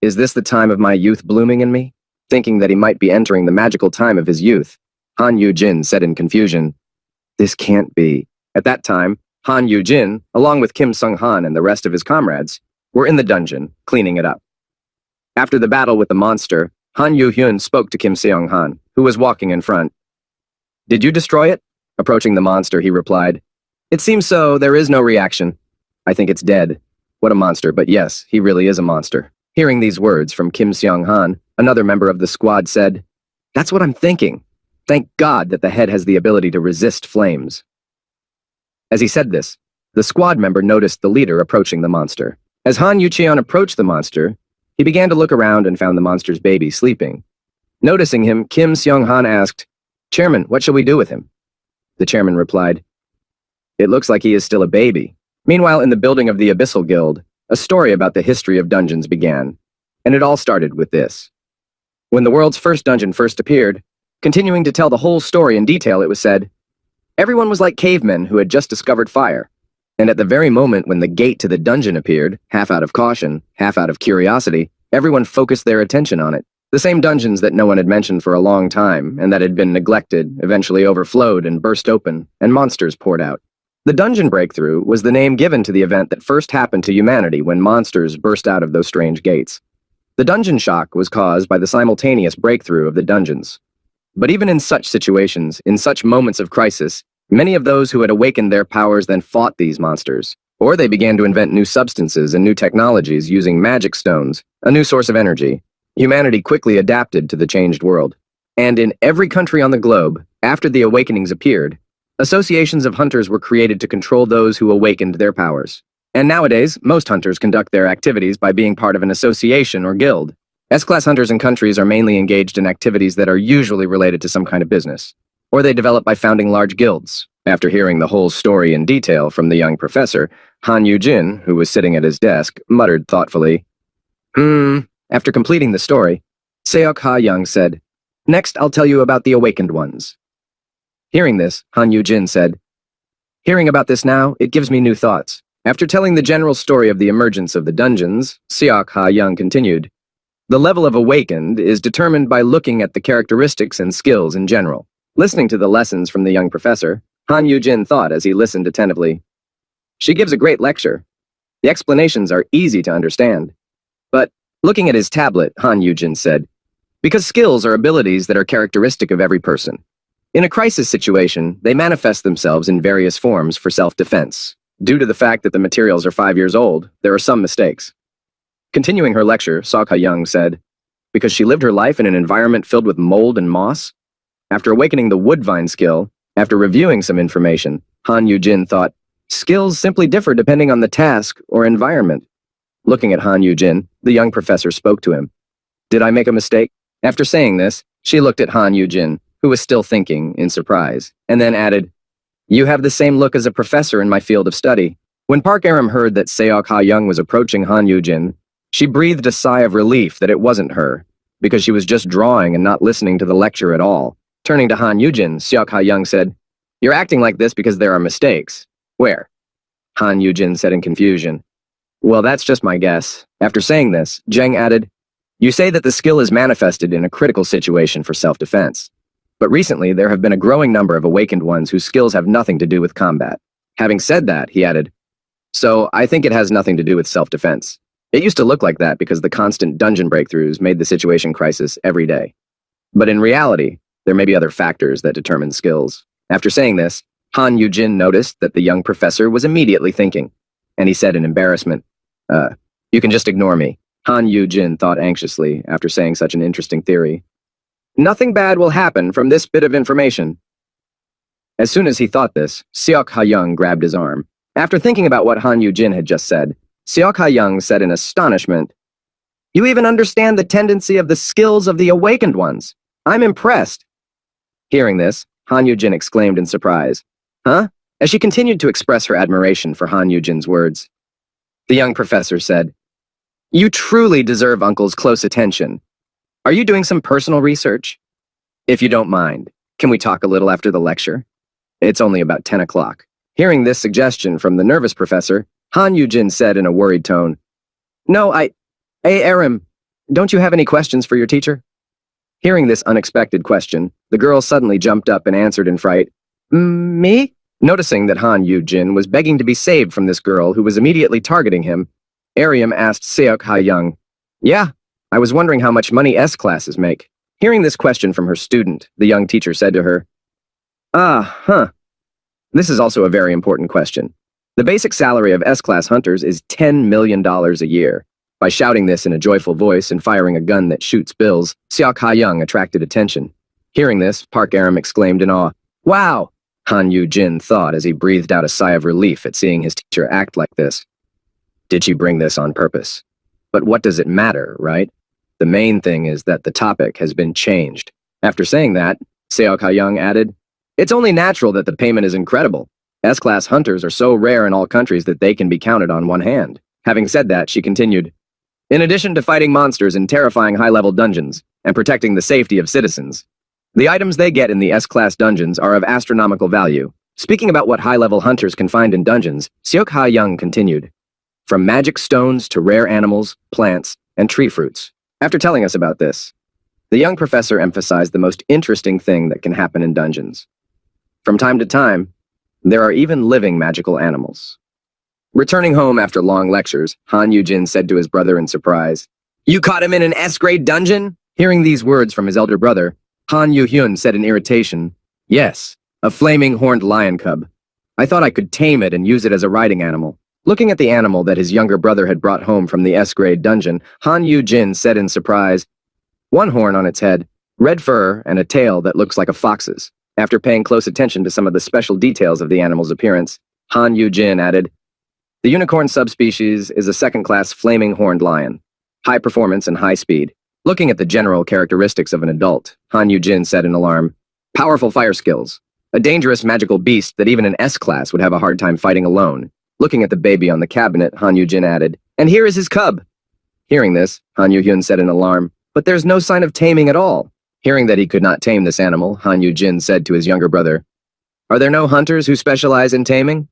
[SPEAKER 1] Is this the time of my youth blooming in me? Thinking that he might be entering the magical time of his youth, Han Yujin said in confusion, This can't be. At that time, Han Yujin, along with Kim Sung-han and the rest of his comrades, were in the dungeon, cleaning it up. After the battle with the monster, Han Yu-hyun spoke to Kim Seong-han, who was walking in front. Did you destroy it? Approaching the monster, he replied, It seems so, there is no reaction. I think it's dead. What a monster, but yes, he really is a monster. Hearing these words from Kim Seong-han, another member of the squad said, That's what I'm thinking. Thank God that the head has the ability to resist flames. As he said this, The squad member noticed the leader approaching the monster. As Han Yucheon approached the monster, he began to look around and found the monster's baby sleeping. Noticing him, Kim Seong-han asked, "Chairman, what shall we do with him?" The chairman replied, "It looks like he is still a baby." Meanwhile, in the building of the Abyssal Guild, a story about the history of dungeons began, and it all started with this. When the world's first dungeon first appeared, continuing to tell the whole story in detail, it was said, everyone was like cavemen who had just discovered fire. And at the very moment when the gate to the dungeon appeared, half out of caution, half out of curiosity, everyone focused their attention on it. The same dungeons that no one had mentioned for a long time, and that had been neglected, eventually overflowed and burst open, and monsters poured out. The dungeon breakthrough was the name given to the event that first happened to humanity when monsters burst out of those strange gates. The dungeon shock was caused by the simultaneous breakthrough of the dungeons. But even in such situations, in such moments of crisis, many of those who had awakened their powers then fought these monsters, or they began to invent new substances and new technologies using magic stones, a new source of energy. Humanity quickly adapted to the changed world. And in every country on the globe, after the awakenings appeared, associations of hunters were created to control those who awakened their powers. And nowadays, most hunters conduct their activities by being part of an association or guild. S-class hunters in countries are mainly engaged in activities that are usually related to some kind of business, or they develop by founding large guilds. After hearing the whole story in detail from the young professor, Han Yu-jin, who was sitting at his desk, muttered thoughtfully, After completing the story, Seok Ha-young said, "Next, I'll tell you about the awakened ones." Hearing this, Han Yu-jin said, "Hearing about this now, it gives me new thoughts." After telling the general story of the emergence of the dungeons, Seok Ha-young continued, "The level of awakened is determined by looking at the characteristics and skills in general." Listening to the lessons from the young professor, Han Yu-jin thought as he listened attentively, "She gives a great lecture. The explanations are easy to understand." But, looking at his tablet, Han Yu-jin said, "Because skills are abilities that are characteristic of every person. In a crisis situation, they manifest themselves in various forms for self-defense. Due to the fact that the materials are 5 years old, there are some mistakes." Continuing her lecture, Seok Ha-young said, "Because she lived her life in an environment filled with mold and moss?" After awakening the woodvine skill, after reviewing some information, Han Yu-jin thought, skills simply differ depending on the task or environment. Looking at Han Yu-jin, the young professor spoke to him. "Did I make a mistake?" After saying this, she looked at Han Yu-jin, who was still thinking in surprise, and then added, "You have the same look as a professor in my field of study." When Park Aram heard that Seok Ha-young was approaching Han Yu-jin, she breathed a sigh of relief that it wasn't her, because she was just drawing and not listening to the lecture at all. Turning to Han Yu-jin, Seok Ha-young said, "You're acting like this because there are mistakes." "Where?" Han Yu-jin said in confusion. "Well, that's just my guess." After saying this, Zheng added, "You say that the skill is manifested in a critical situation for self-defense. But recently, there have been a growing number of awakened ones whose skills have nothing to do with combat." Having said that, he added, "So I think it has nothing to do with self-defense. It used to look like that because the constant dungeon breakthroughs made the situation crisis every day. But in reality, there may be other factors that determine skills." After saying this, Han Yu-jin noticed that the young professor was immediately thinking, and he said in embarrassment, "You can just ignore me." Han Yu-jin thought anxiously after saying such an interesting theory. "Nothing bad will happen from this bit of information." As soon as he thought this, Seok Ha-young grabbed his arm. After thinking about what Han Yu-jin had just said, Seok Ha-young said in astonishment, "You even understand the tendency of the skills of the awakened ones. I'm impressed." Hearing this, Han Yu-jin exclaimed in surprise, "Huh?" As she continued to express her admiration for Han Yu-jin's words. The young professor said, "You truly deserve Uncle's close attention. Are you doing some personal research? If you don't mind, can we talk a little after the lecture? It's only about 10 o'clock. Hearing this suggestion from the nervous professor, Han Yu-jin said in a worried tone, "No, Hey, Aram, don't you have any questions for your teacher?" Hearing this unexpected question, the girl suddenly jumped up and answered in fright, "Me?" Noticing that Han Yu-jin was begging to be saved from this girl who was immediately targeting him, Ariam asked Seok Ha-young, "Yeah, I was wondering how much money S-classes make." Hearing this question from her student, the young teacher said to her, This is also a very important question. The basic salary of S-class hunters is $10 million a year." By shouting this in a joyful voice and firing a gun that shoots bills, Seok Ha-young attracted attention. Hearing this, Park Aram exclaimed in awe, "Wow! Han Yu-jin thought as he breathed out a sigh of relief at seeing his teacher act like this. Did she bring this on purpose? But what does it matter, right? The main thing is that the topic has been changed. After saying that, Seok Ha-young added, "It's only natural that the payment is incredible. S-class hunters are so rare in all countries that they can be counted on one hand." Having said that, she continued, "In addition to fighting monsters in terrifying high-level dungeons and protecting the safety of citizens, the items they get in the S-class dungeons are of astronomical value." Speaking about what high-level hunters can find in dungeons, Seok Ha-young continued, "From magic stones to rare animals, plants, and tree fruits." After telling us about this, the young professor emphasized the most interesting thing that can happen in dungeons. From time to time, there are even living magical animals. Returning home after long lectures, Han Yu-jin said to his brother in surprise, "You caught him in an S-grade dungeon?" Hearing these words from his elder brother, Han Yu-hyun said in irritation, "Yes, a flaming horned lion cub. I thought I could tame it and use it as a riding animal." Looking at the animal that his younger brother had brought home from the S-grade dungeon, Han Yu-jin said in surprise, "One horn on its head, red fur, and a tail that looks like a fox's." After paying close attention to some of the special details of the animal's appearance, Han Yu-jin added, "The unicorn subspecies is a second-class flaming horned lion, high performance and high speed." Looking at the general characteristics of an adult, Han Yu-jin said in alarm, "Powerful fire skills, a dangerous magical beast that even an S-class would have a hard time fighting alone." Looking at the baby on the cabinet, Han Yu-jin added, "And here is his cub." Hearing this, Han Yu-hyun said in alarm, "But there's no sign of taming at all." Hearing that he could not tame this animal, Han Yu-jin said to his younger brother, "Are there no hunters who specialize in taming?"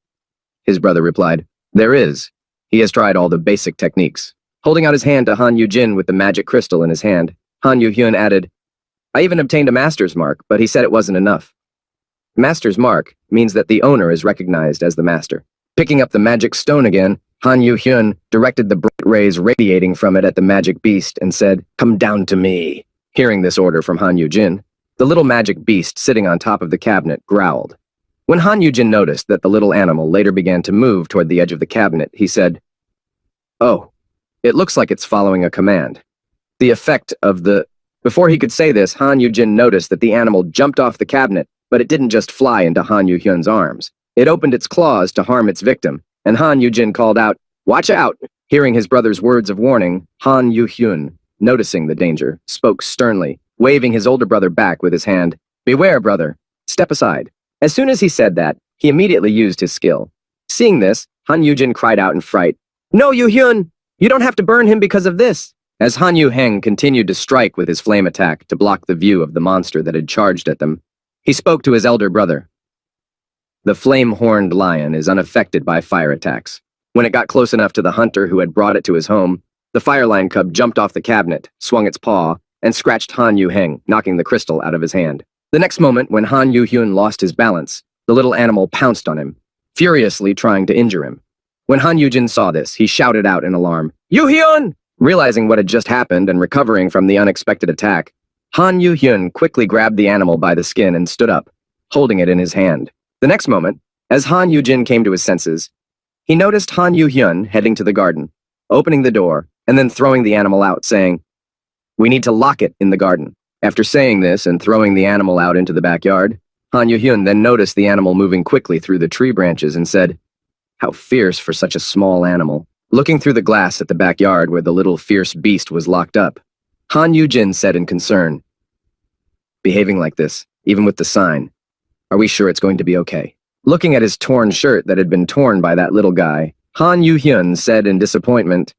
[SPEAKER 1] His brother replied, "There is. He has tried all the basic techniques." Holding out his hand to Han Yu-jin with the magic crystal in his hand, Han Yu-hyun added, "I even obtained a master's mark, but he said it wasn't enough." Master's mark means that the owner is recognized as the master. Picking up the magic stone again, Han Yu-hyun directed the bright rays radiating from it at the magic beast and said, "Come down to me." Hearing this order from Han Yu-jin, the little magic beast sitting on top of the cabinet growled. When Han Yu-jin noticed that the little animal later began to move toward the edge of the cabinet, he said, "Oh, it looks like it's following a command." The effect of the... Before he could say this, Han Yu-jin noticed that the animal jumped off the cabinet, but it didn't just fly into Han Yu-hyun's arms. It opened its claws to harm its victim, and Han Yu-jin called out, "Watch out!" Hearing his brother's words of warning, Han Yu-hyun, noticing the danger, spoke sternly, waving his older brother back with his hand. "Beware, brother. Step aside." As soon as he said that, he immediately used his skill. Seeing this, Han Yu-jin cried out in fright, "No, Yu-hyun! You don't have to burn him because of this!" As Han Yu-heng continued to strike with his flame attack to block the view of the monster that had charged at them, he spoke to his elder brother. The flame-horned lion is unaffected by fire attacks. When it got close enough to the hunter who had brought it to his home, the fire lion cub jumped off the cabinet, swung its paw, and scratched Han Yu-heng, knocking the crystal out of his hand. The next moment, when Han Yu-hyun lost his balance, the little animal pounced on him, furiously trying to injure him. When Han Yu-jin saw this, he shouted out in alarm, "Yu-hyun!" Realizing what had just happened and recovering from the unexpected attack, Han Yu-hyun quickly grabbed the animal by the skin and stood up, holding it in his hand. The next moment, as Han Yu-jin came to his senses, he noticed Han Yu-hyun heading to the garden, opening the door, and then throwing the animal out, saying, "We need to lock it in the garden." After saying this and throwing the animal out into the backyard, Han Yu-hyun then noticed the animal moving quickly through the tree branches and said, "How fierce for such a small animal." Looking through the glass at the backyard where the little fierce beast was locked up, Han Yu-jin said in concern, "Behaving like this, even with the sign. Are we sure it's going to be okay?" Looking at his torn shirt that had been torn by that little guy, Han Yu-hyun said in disappointment,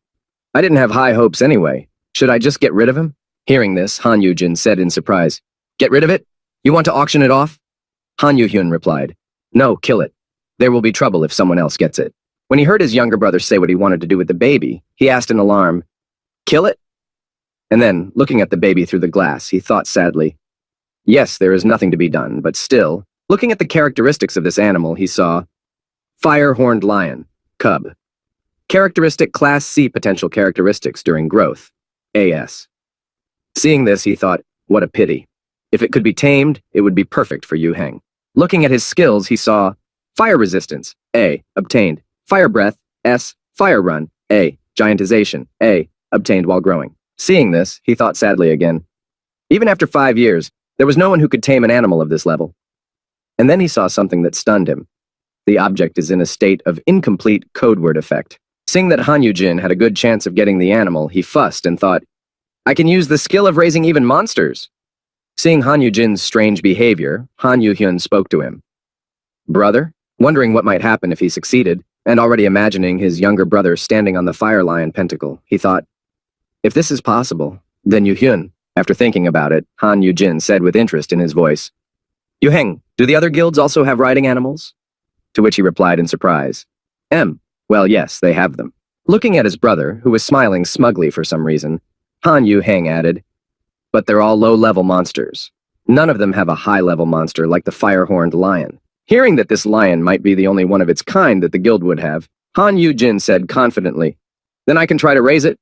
[SPEAKER 1] "I didn't have high hopes anyway. Should I just get rid of him?" Hearing this, Han Yu-jin said in surprise, "Get rid of it? You want to auction it off?" Han Yu-hyun replied, "No, kill it. There will be trouble if someone else gets it." When he heard his younger brother say what he wanted to do with the baby, he asked in alarm, "Kill it?" And then, looking at the baby through the glass, he thought sadly, "Yes, there is nothing to be done, but still..." Looking at the characteristics of this animal, he saw fire-horned lion, cub. Characteristic Class C potential characteristics during growth, AS. Seeing this, he thought, what a pity. If it could be tamed, it would be perfect for Yu Heng. Looking at his skills, he saw fire resistance, A, obtained. Fire breath, S, fire run, A, giantization, A, obtained while growing. Seeing this, he thought sadly again. Even after 5 years, there was no one who could tame an animal of this level. And then he saw something that stunned him. The object is in a state of incomplete code word effect. Seeing that Han Yu-jin had a good chance of getting the animal, he fussed and thought, I can use the skill of raising even monsters. Seeing Han Yu-jin's strange behavior, Han Yu-hyun spoke to him. Brother? Wondering what might happen if he succeeded, and already imagining his younger brother standing on the fire lion pentacle, he thought, if this is possible, then Yu-hyun. After thinking about it, Han Yu-jin said with interest in his voice, Yu-heng, do the other guilds also have riding animals? To which he replied in surprise, well, yes, they have them. Looking at his brother, who was smiling smugly for some reason, Han Yu-heng added, but they're all low-level monsters. None of them have a high-level monster like the fire-horned lion. Hearing that this lion might be the only one of its kind that the guild would have, Han Yu-jin said confidently, then I can try to raise it?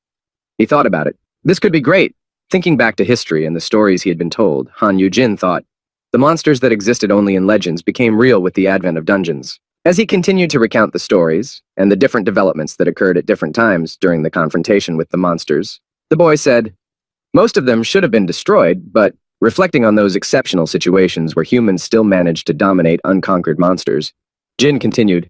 [SPEAKER 1] He thought about it. This could be great. Thinking back to history and the stories he had been told, Han Yu-jin thought, the monsters that existed only in legends became real with the advent of dungeons. As he continued to recount the stories and the different developments that occurred at different times during the confrontation with the monsters, the boy said, most of them should have been destroyed, but reflecting on those exceptional situations where humans still managed to dominate unconquered monsters, Jin continued,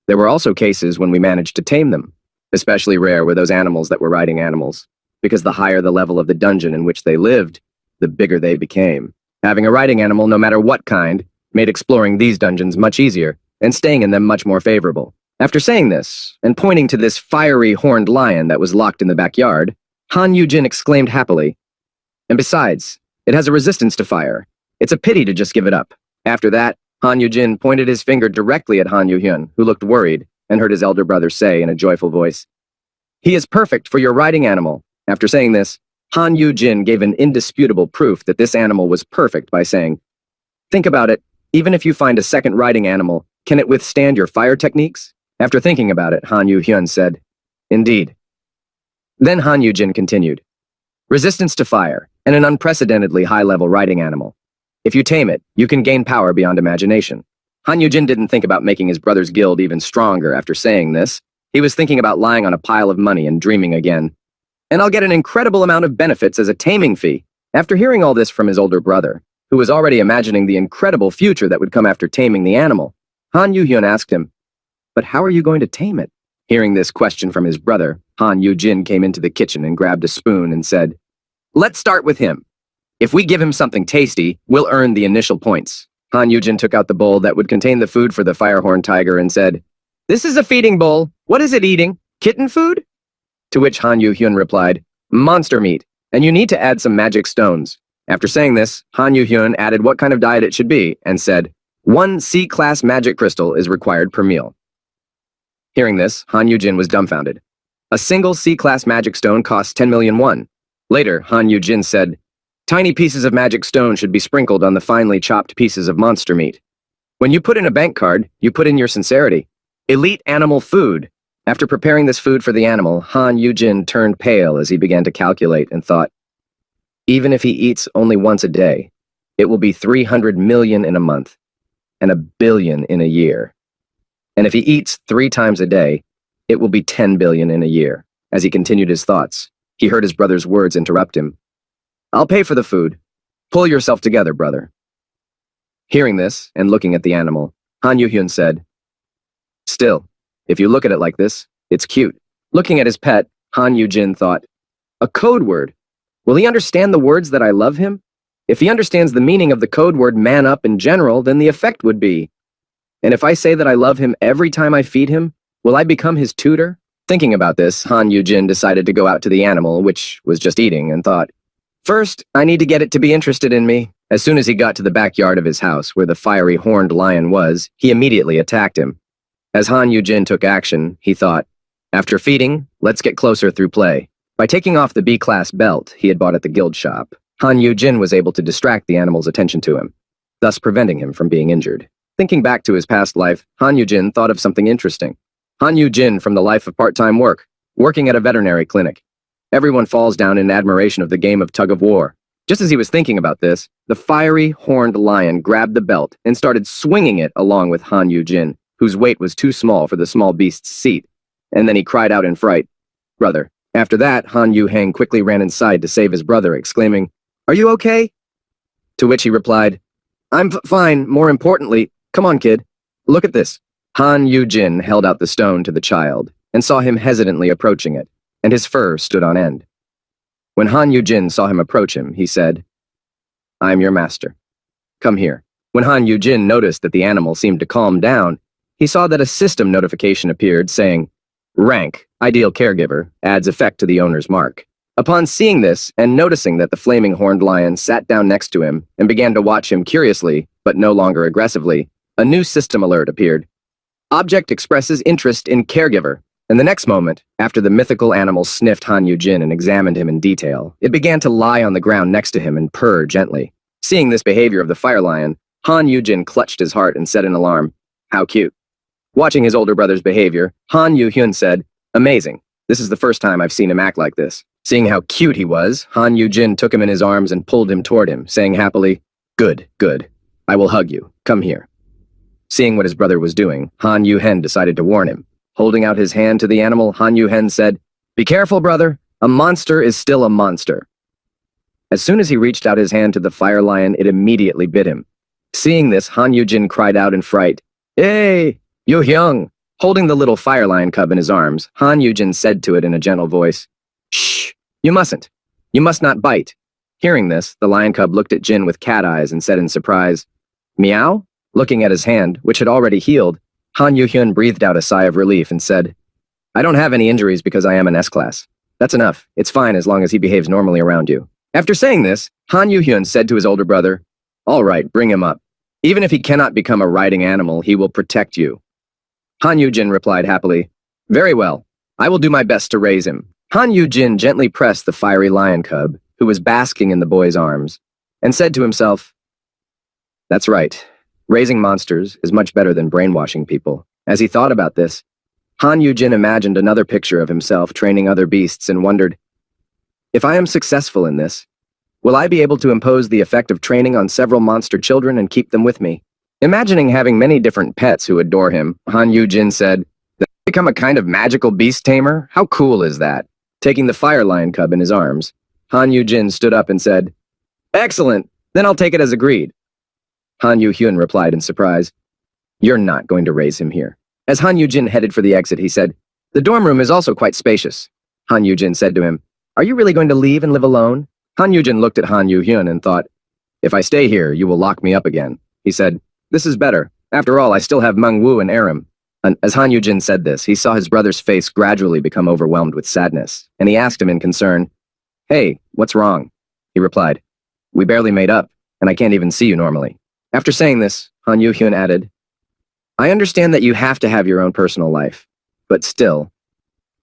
[SPEAKER 1] there were also cases when we managed to tame them. Especially rare were those animals that were riding animals, because the higher the level of the dungeon in which they lived, the bigger they became. Having a riding animal, no matter what kind, made exploring these dungeons much easier, and staying in them much more favorable. After saying this, and pointing to this fiery horned lion that was locked in the backyard, Han Yu-jin exclaimed happily, and besides, it has a resistance to fire. It's a pity to just give it up. After that, Han Yu-jin pointed his finger directly at Han Yu-hyun, who looked worried, and heard his elder brother say in a joyful voice, he is perfect for your riding animal. After saying this, Han Yu-jin gave an indisputable proof that this animal was perfect by saying, think about it, even if you find a second riding animal, can it withstand your fire techniques? After thinking about it, Han Yu-hyun said, indeed. Then Han Yu-jin continued, resistance to fire, and an unprecedentedly high-level riding animal. If you tame it, you can gain power beyond imagination. Han Yu-jin didn't think about making his brother's guild even stronger after saying this. He was thinking about lying on a pile of money and dreaming again. And I'll get an incredible amount of benefits as a taming fee. After hearing all this from his older brother, who was already imagining the incredible future that would come after taming the animal, Han Yu-hyun asked him, but how are you going to tame it? Hearing this question from his brother, Han Yu-jin came into the kitchen and grabbed a spoon and said, let's start with him. If we give him something tasty, we'll earn the initial points. Han Yu-jin took out the bowl that would contain the food for the firehorn tiger and said, this is a feeding bowl. What is it eating? Kitten food? To which Han Yu-hyun replied, monster meat, and you need to add some magic stones. After saying this, Han Yu-hyun added what kind of diet it should be and said, 1 C-class magic crystal is required per meal. Hearing this, Han Yu-jin was dumbfounded. A single C-class magic stone costs 10 million won. Later, Han Yu-jin said, tiny pieces of magic stone should be sprinkled on the finely chopped pieces of monster meat. When you put in a bank card, you put in your sincerity. Elite animal food. After preparing this food for the animal, Han Yu-jin turned pale as he began to calculate and thought, even if he eats only once a day, it will be 300 million in a month, and 1 billion in a year. And if he eats 3 times a day, it will be 10 billion in a year. As he continued his thoughts, he heard his brother's words interrupt him. I'll pay for the food. Pull yourself together, brother. Hearing this, and looking at the animal, Han Yu-hyun said, still, if you look at it like this, it's cute. Looking at his pet, Han Yu-jin thought, a code word. Will he understand the words that I love him? If he understands the meaning of the code word man up in general, then the effect would be, and if I say that I love him every time I feed him, will I become his tutor? Thinking about this, Han Yu-jin decided to go out to the animal, which was just eating, and thought, first, I need to get it to be interested in me. As soon as he got to the backyard of his house, where the fiery horned lion was, he immediately attacked him. As Han Yu-jin took action, he thought, after feeding, let's get closer through play. By taking off the B-class belt he had bought at the guild shop, Han Yu-jin was able to distract the animal's attention to him, thus preventing him from being injured. Thinking back to his past life, Han Yu-jin thought of something interesting. Han Yu-jin from the life of part-time work, working at a veterinary clinic. Everyone falls down in admiration of the game of tug-of-war. Just as he was thinking about this, the fiery, horned lion grabbed the belt and started swinging it along with Han Yu-jin, whose weight was too small for the small beast's seat. And then he cried out in fright, brother. After that, Han Yu-heng quickly ran inside to save his brother, exclaiming, are you okay? To which he replied, I'm fine. More importantly, come on, kid. Look at this. Han Yu-jin held out the stone to the child and saw him hesitantly approaching it, and his fur stood on end. When Han Yu-jin saw him approach him, he said, "I am your master. Come here." When Han Yu-jin noticed that the animal seemed to calm down, he saw that a system notification appeared saying, "Rank, Ideal Caregiver, adds effect to the owner's mark." Upon seeing this and noticing that the flaming horned lion sat down next to him and began to watch him curiously, but no longer aggressively, a new system alert appeared. Object expresses interest in caregiver. And the next moment, after the mythical animal sniffed Han Yu-jin and examined him in detail, it began to lie on the ground next to him and purr gently. Seeing this behavior of the fire lion, Han Yu-jin clutched his heart and said in alarm, "How cute." Watching his older brother's behavior, Han Yu-hyun said, "Amazing. This is the first time I've seen him act like this." Seeing how cute he was, Han Yu-jin took him in his arms and pulled him toward him, saying happily, "Good, good. I will hug you. Come here." Seeing what his brother was doing, Han Yu-hen decided to warn him. Holding out his hand to the animal, Han Yu-hen said, "Be careful, brother. A monster is still a monster." As soon as he reached out his hand to the fire lion, it immediately bit him. Seeing this, Han Yu-jin cried out in fright, "Hey, Yu-hyung!" Holding the little fire lion cub in his arms, Han Yu-jin said to it in a gentle voice, "Shh, you mustn't. You must not bite." Hearing this, the lion cub looked at Jin with cat eyes and said in surprise, "Meow?" Looking at his hand, which had already healed, Han Yu-hyun breathed out a sigh of relief and said, "I don't have any injuries because I am an S-class. That's enough. It's fine as long as he behaves normally around you." After saying this, Han Yu-hyun said to his older brother, "All right, bring him up. Even if he cannot become a riding animal, he will protect you." Han Yu-jin replied happily, "Very well. I will do my best to raise him." Han Yu-jin gently pressed the fiery lion cub, who was basking in the boy's arms, and said to himself, "That's right. Raising monsters is much better than brainwashing people." As he thought about this, Han Yu-jin imagined another picture of himself training other beasts and wondered, "If I am successful in this, will I be able to impose the effect of training on several monster children and keep them with me?" Imagining having many different pets who adore him, Han Yu-jin said, "Did I become a kind of magical beast tamer? How cool is that?" Taking the fire lion cub in his arms, Han Yu-jin stood up and said, "Excellent, then I'll take it as agreed." Han Yu-hyun replied in surprise, "You're not going to raise him here." As Han Yu-jin headed for the exit, he said, "The dorm room is also quite spacious." Han Yu-jin said to him, "Are you really going to leave and live alone?" Han Yu-jin looked at Han Yu-hyun and thought, "If I stay here, you will lock me up again." He said, "This is better. After all, I still have Mengwu and Aram." And as Han Yu-jin said this, he saw his brother's face gradually become overwhelmed with sadness, and he asked him in concern, "Hey, what's wrong?" He replied, "We barely made up, and I can't even see you normally." After saying this, Han Yu-hyun added, "I understand that you have to have your own personal life, but still,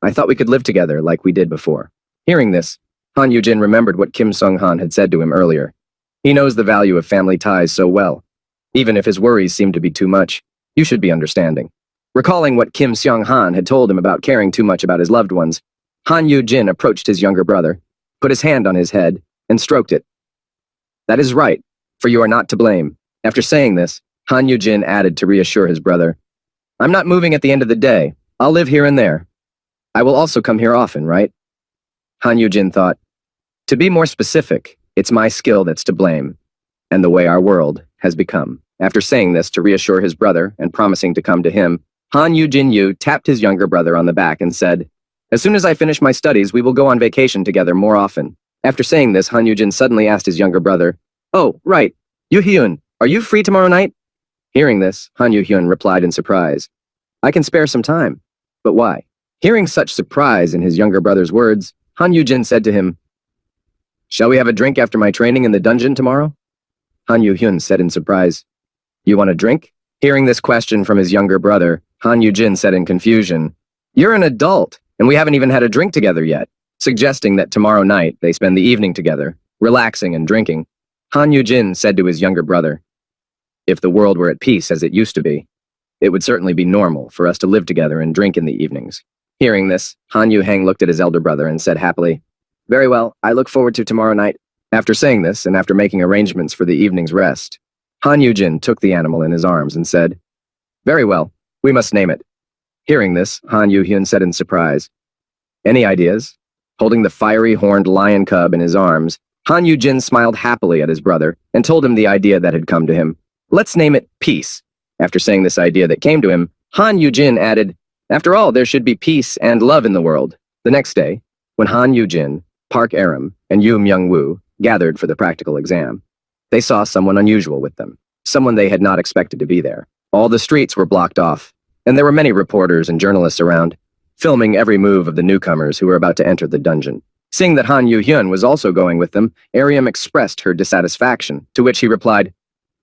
[SPEAKER 1] I thought we could live together like we did before." Hearing this, Han Yu-jin remembered what Kim Sung-han had said to him earlier. He knows the value of family ties so well. Even if his worries seem to be too much, you should be understanding. Recalling what Kim Sung-han had told him about caring too much about his loved ones, Han Yu-jin approached his younger brother, put his hand on his head, and stroked it. "That is right, for you are not to blame." After saying this, Han Yu-jin added to reassure his brother, "I'm not moving at the end of the day. I'll live here and there. I will also come here often, right?" Han Yu-jin thought, "To be more specific, it's my skill that's to blame, and the way our world has become." After saying this to reassure his brother and promising to come to him, Han Yu-jin tapped his younger brother on the back and said, "As soon as I finish my studies, we will go on vacation together more often." After saying this, Han Yu-jin suddenly asked his younger brother, "Oh, right, Yu-hyun, are you free tomorrow night?" Hearing this, Han Yu-hyun replied in surprise, "I can spare some time. But why?" Hearing such surprise in his younger brother's words, Han Yu-jin said to him, "Shall we have a drink after my training in the dungeon tomorrow?" Han Yu-hyun said in surprise, "You want a drink?" Hearing this question from his younger brother, Han Yu-jin said in confusion, "You're an adult, and we haven't even had a drink together yet," suggesting that tomorrow night they spend the evening together, relaxing and drinking. Han Yu-jin said to his younger brother, "If the world were at peace as it used to be, it would certainly be normal for us to live together and drink in the evenings." Hearing this, Han Yu-hang looked at his elder brother and said happily, "Very well, I look forward to tomorrow night." After saying this, and after making arrangements for the evening's rest, Han Yu-jin took the animal in his arms and said, "Very well, we must name it." Hearing this, Han Yu-hyun said in surprise, "Any ideas?" Holding the fiery horned lion cub in his arms, Han Yu-jin smiled happily at his brother and told him the idea that had come to him. Let's name it peace. After saying this idea that came to him, Han Yu-jin added, after all, there should be peace and love in the world. The next day, when Han Yu-jin, Park Aram, and Yu Myung-woo gathered for the practical exam, they saw someone unusual with them, someone they had not expected to be there. All the streets were blocked off, and there were many reporters and journalists around, filming every move of the newcomers who were about to enter the dungeon. Seeing that Han Yu-hyun was also going with them, Aram expressed her dissatisfaction, to which he replied,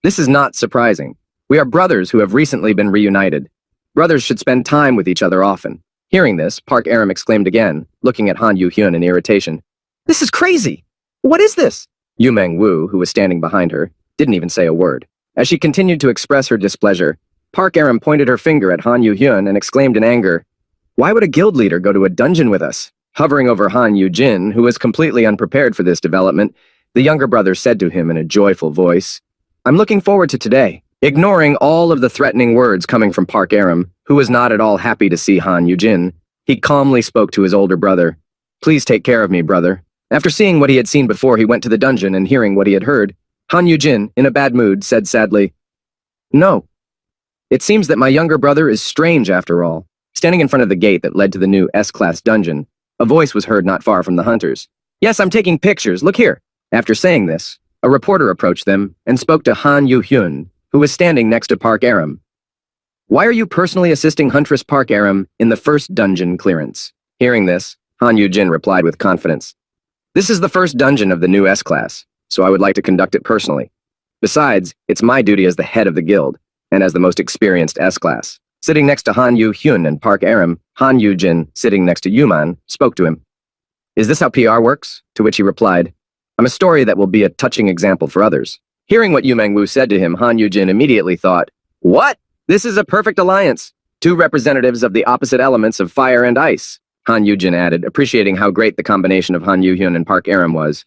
[SPEAKER 1] "This is not surprising. We are brothers who have recently been reunited. Brothers should spend time with each other often." Hearing this, Park Aram exclaimed again, looking at Han Yu-hyun in irritation. "This is crazy! What is this?" Yu Myung-woo, who was standing behind her, didn't even say a word. As she continued to express her displeasure, Park Aram pointed her finger at Han Yu-hyun and exclaimed in anger, "Why would a guild leader go to a dungeon with us?" Hovering over Han Yu-jin, who was completely unprepared for this development, the younger brother said to him in a joyful voice, "I'm looking forward to today." Ignoring all of the threatening words coming from Park Aram, who was not at all happy to see Han Yu-jin, he calmly spoke to his older brother. "Please take care of me, brother." After seeing what he had seen before he went to the dungeon and hearing what he had heard, Han Yu-jin, in a bad mood, said sadly, "No. It seems that my younger brother is strange after all." Standing in front of the gate that led to the new S-class dungeon, a voice was heard not far from the hunters. "Yes, I'm taking pictures. Look here." After saying this, a reporter approached them and spoke to Han Yu-hyun, who was standing next to Park Aram. "Why are you personally assisting Huntress Park Aram in the first dungeon clearance?" Hearing this, Han Yu-jin replied with confidence, "This is the first dungeon of the new S-class, so I would like to conduct it personally. Besides, it's my duty as the head of the guild, and as the most experienced S-class." Sitting next to Han Yu-hyun and Park Aram, Han Yu-jin, sitting next to Yuman, spoke to him. "Is this how PR works?" To which he replied, "I'm a story that will be a touching example for others." Hearing what Yu Myung-woo said to him, Han Yu-jin immediately thought, "What? This is a perfect alliance. Two representatives of the opposite elements of fire and ice." Han Yu-jin added, appreciating how great the combination of Han Yu-hyun and Park Aram was.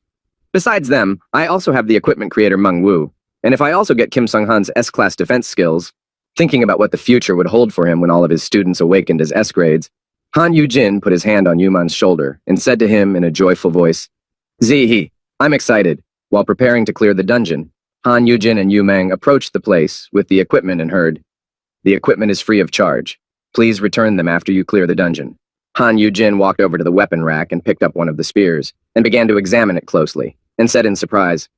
[SPEAKER 1] "Besides them, I also have the equipment creator Myung-woo, and if I also get Kim Sung-han's S-class defense skills," thinking about what the future would hold for him when all of his students awakened as S grades, Han Yu-jin put his hand on Yuman's shoulder and said to him in a joyful voice, "Zihi, I'm excited." While preparing to clear the dungeon, Han Yu-jin and Yu Mang approached the place with the equipment and heard, "The equipment is free of charge. Please return them after you clear the dungeon." Han Yu-jin walked over to the weapon rack and picked up one of the spears and began to examine it closely and said in surprise,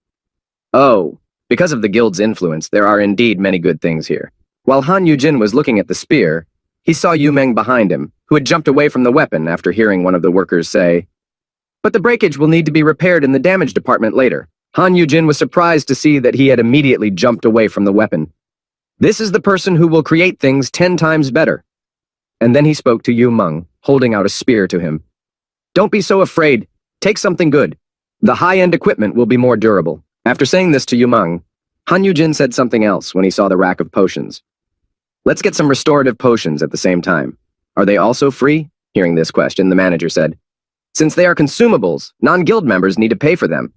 [SPEAKER 1] "Oh, because of the guild's influence, there are indeed many good things here." While Han Yu-jin was looking at the spear, he saw Yu Meng behind him, who had jumped away from the weapon after hearing one of the workers say, "But the breakage will need to be repaired in the damage department later." Han Yu-jin was surprised to see that he had immediately jumped away from the weapon. "This is the person who will create things 10 times better." And then he spoke to Yu Meng, holding out a spear to him. "Don't be so afraid. Take something good. The high-end equipment will be more durable." After saying this to Yu Meng, Han Yu-jin said something else when he saw the rack of potions. "Let's get some restorative potions at the same time. Are they also free?" Hearing this question, the manager said, "Since they are consumables, non-guild members need to pay for them."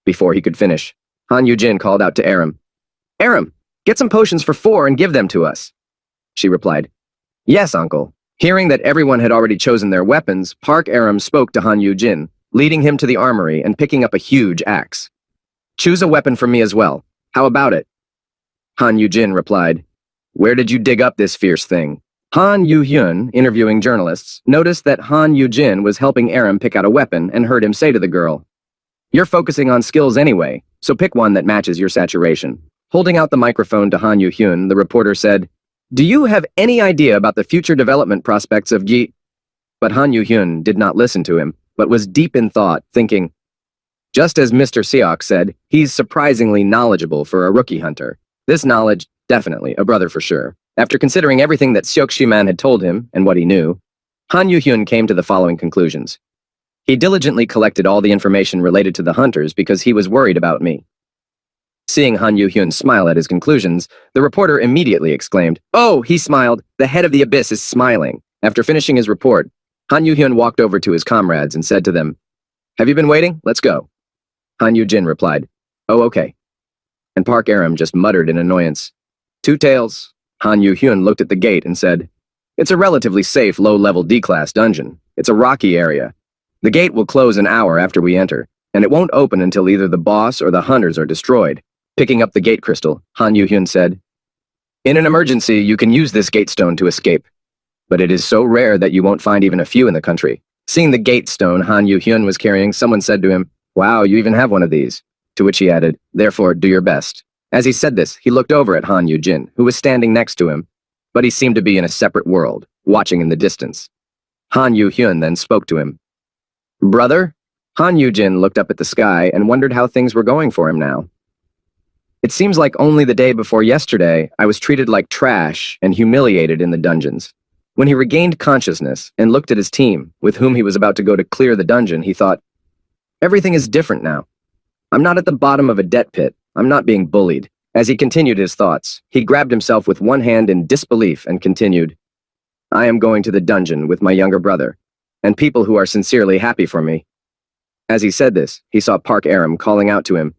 [SPEAKER 1] Before he could finish, Han Yu-jin called out to Aram, "Aram, get some potions for 4 and give them to us." She replied, "Yes, uncle." Hearing that everyone had already chosen their weapons, Park Aram spoke to Han Yu-jin, leading him to the armory and picking up a huge axe. "Choose a weapon for me as well. How about it?" Han Yu-jin replied, "Where did you dig up this fierce thing?" Han Yu-hyun, interviewing journalists, noticed that Han Yu-jin was helping Aram pick out a weapon and heard him say to the girl, "You're focusing on skills anyway, so pick one that matches your saturation." Holding out the microphone to Han Yu-hyun, the reporter said, "Do you have any idea about the future development prospects of Gi?" But Han Yu-hyun did not listen to him, but was deep in thought, thinking, just as Mr. Seok said, he's surprisingly knowledgeable for a rookie hunter. This knowledge, definitely, a brother for sure. After considering everything that Seok Shiman had told him and what he knew, Han Yu-hyun came to the following conclusions. He diligently collected all the information related to the hunters because he was worried about me. Seeing Han Yu-hyun smile at his conclusions, the reporter immediately exclaimed, "Oh," he smiled, "the head of the abyss is smiling." After finishing his report, Han Yu-hyun walked over to his comrades and said to them, "Have you been waiting? Let's go." Han Yu-jin replied, "Oh, okay." And Park Aram just muttered in annoyance, "Two tails." Han Yu-hyun looked at the gate and said, "It's a relatively safe, low-level D-class dungeon. It's a rocky area. The gate will close an hour after we enter. and it won't open until either the boss or the hunters are destroyed. Picking up the gate crystal, Han Yu-hyun said, "In an emergency, you can use this gate stone to escape, but it is so rare that you won't find even a few in the country." Seeing the gate stone Han Yu-hyun was carrying, someone said to him, "Wow, you even have one of these." To which he added, "Therefore, do your best." As he said this, he looked over at Han Yu-jin, who was standing next to him, but he seemed to be in a separate world, watching in the distance. Han Yu-hyun then spoke to him. "Brother?" Han Yu-jin looked up at the sky and wondered how things were going for him now. "It seems like only the day before yesterday, I was treated like trash and humiliated in the dungeons." When he regained consciousness and looked at his team, with whom he was about to go to clear the dungeon, he thought, "Everything is different now. I'm not at the bottom of a debt pit. I'm not being bullied." As he continued his thoughts, he grabbed himself with one hand in disbelief and continued, "I am going to the dungeon with my younger brother, and people who are sincerely happy for me." As he said this, he saw Park Aram calling out to him,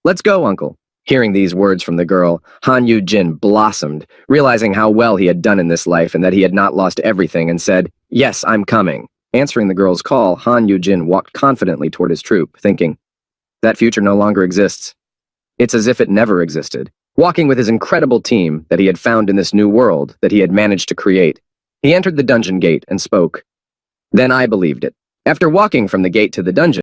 [SPEAKER 1] "Let's go, uncle." Hearing these words from the girl, Han Yu-jin blossomed, realizing how well he had done in this life and that he had not lost everything, and said, "Yes, I'm coming." Answering the girl's call, Han Yu-jin walked confidently toward his troop, thinking, that future no longer exists. It's as if it never existed. Walking with his incredible team that he had found in this new world that he had managed to create, he entered the dungeon gate and spoke. Then I believed it. After walking from the gate to the dungeon,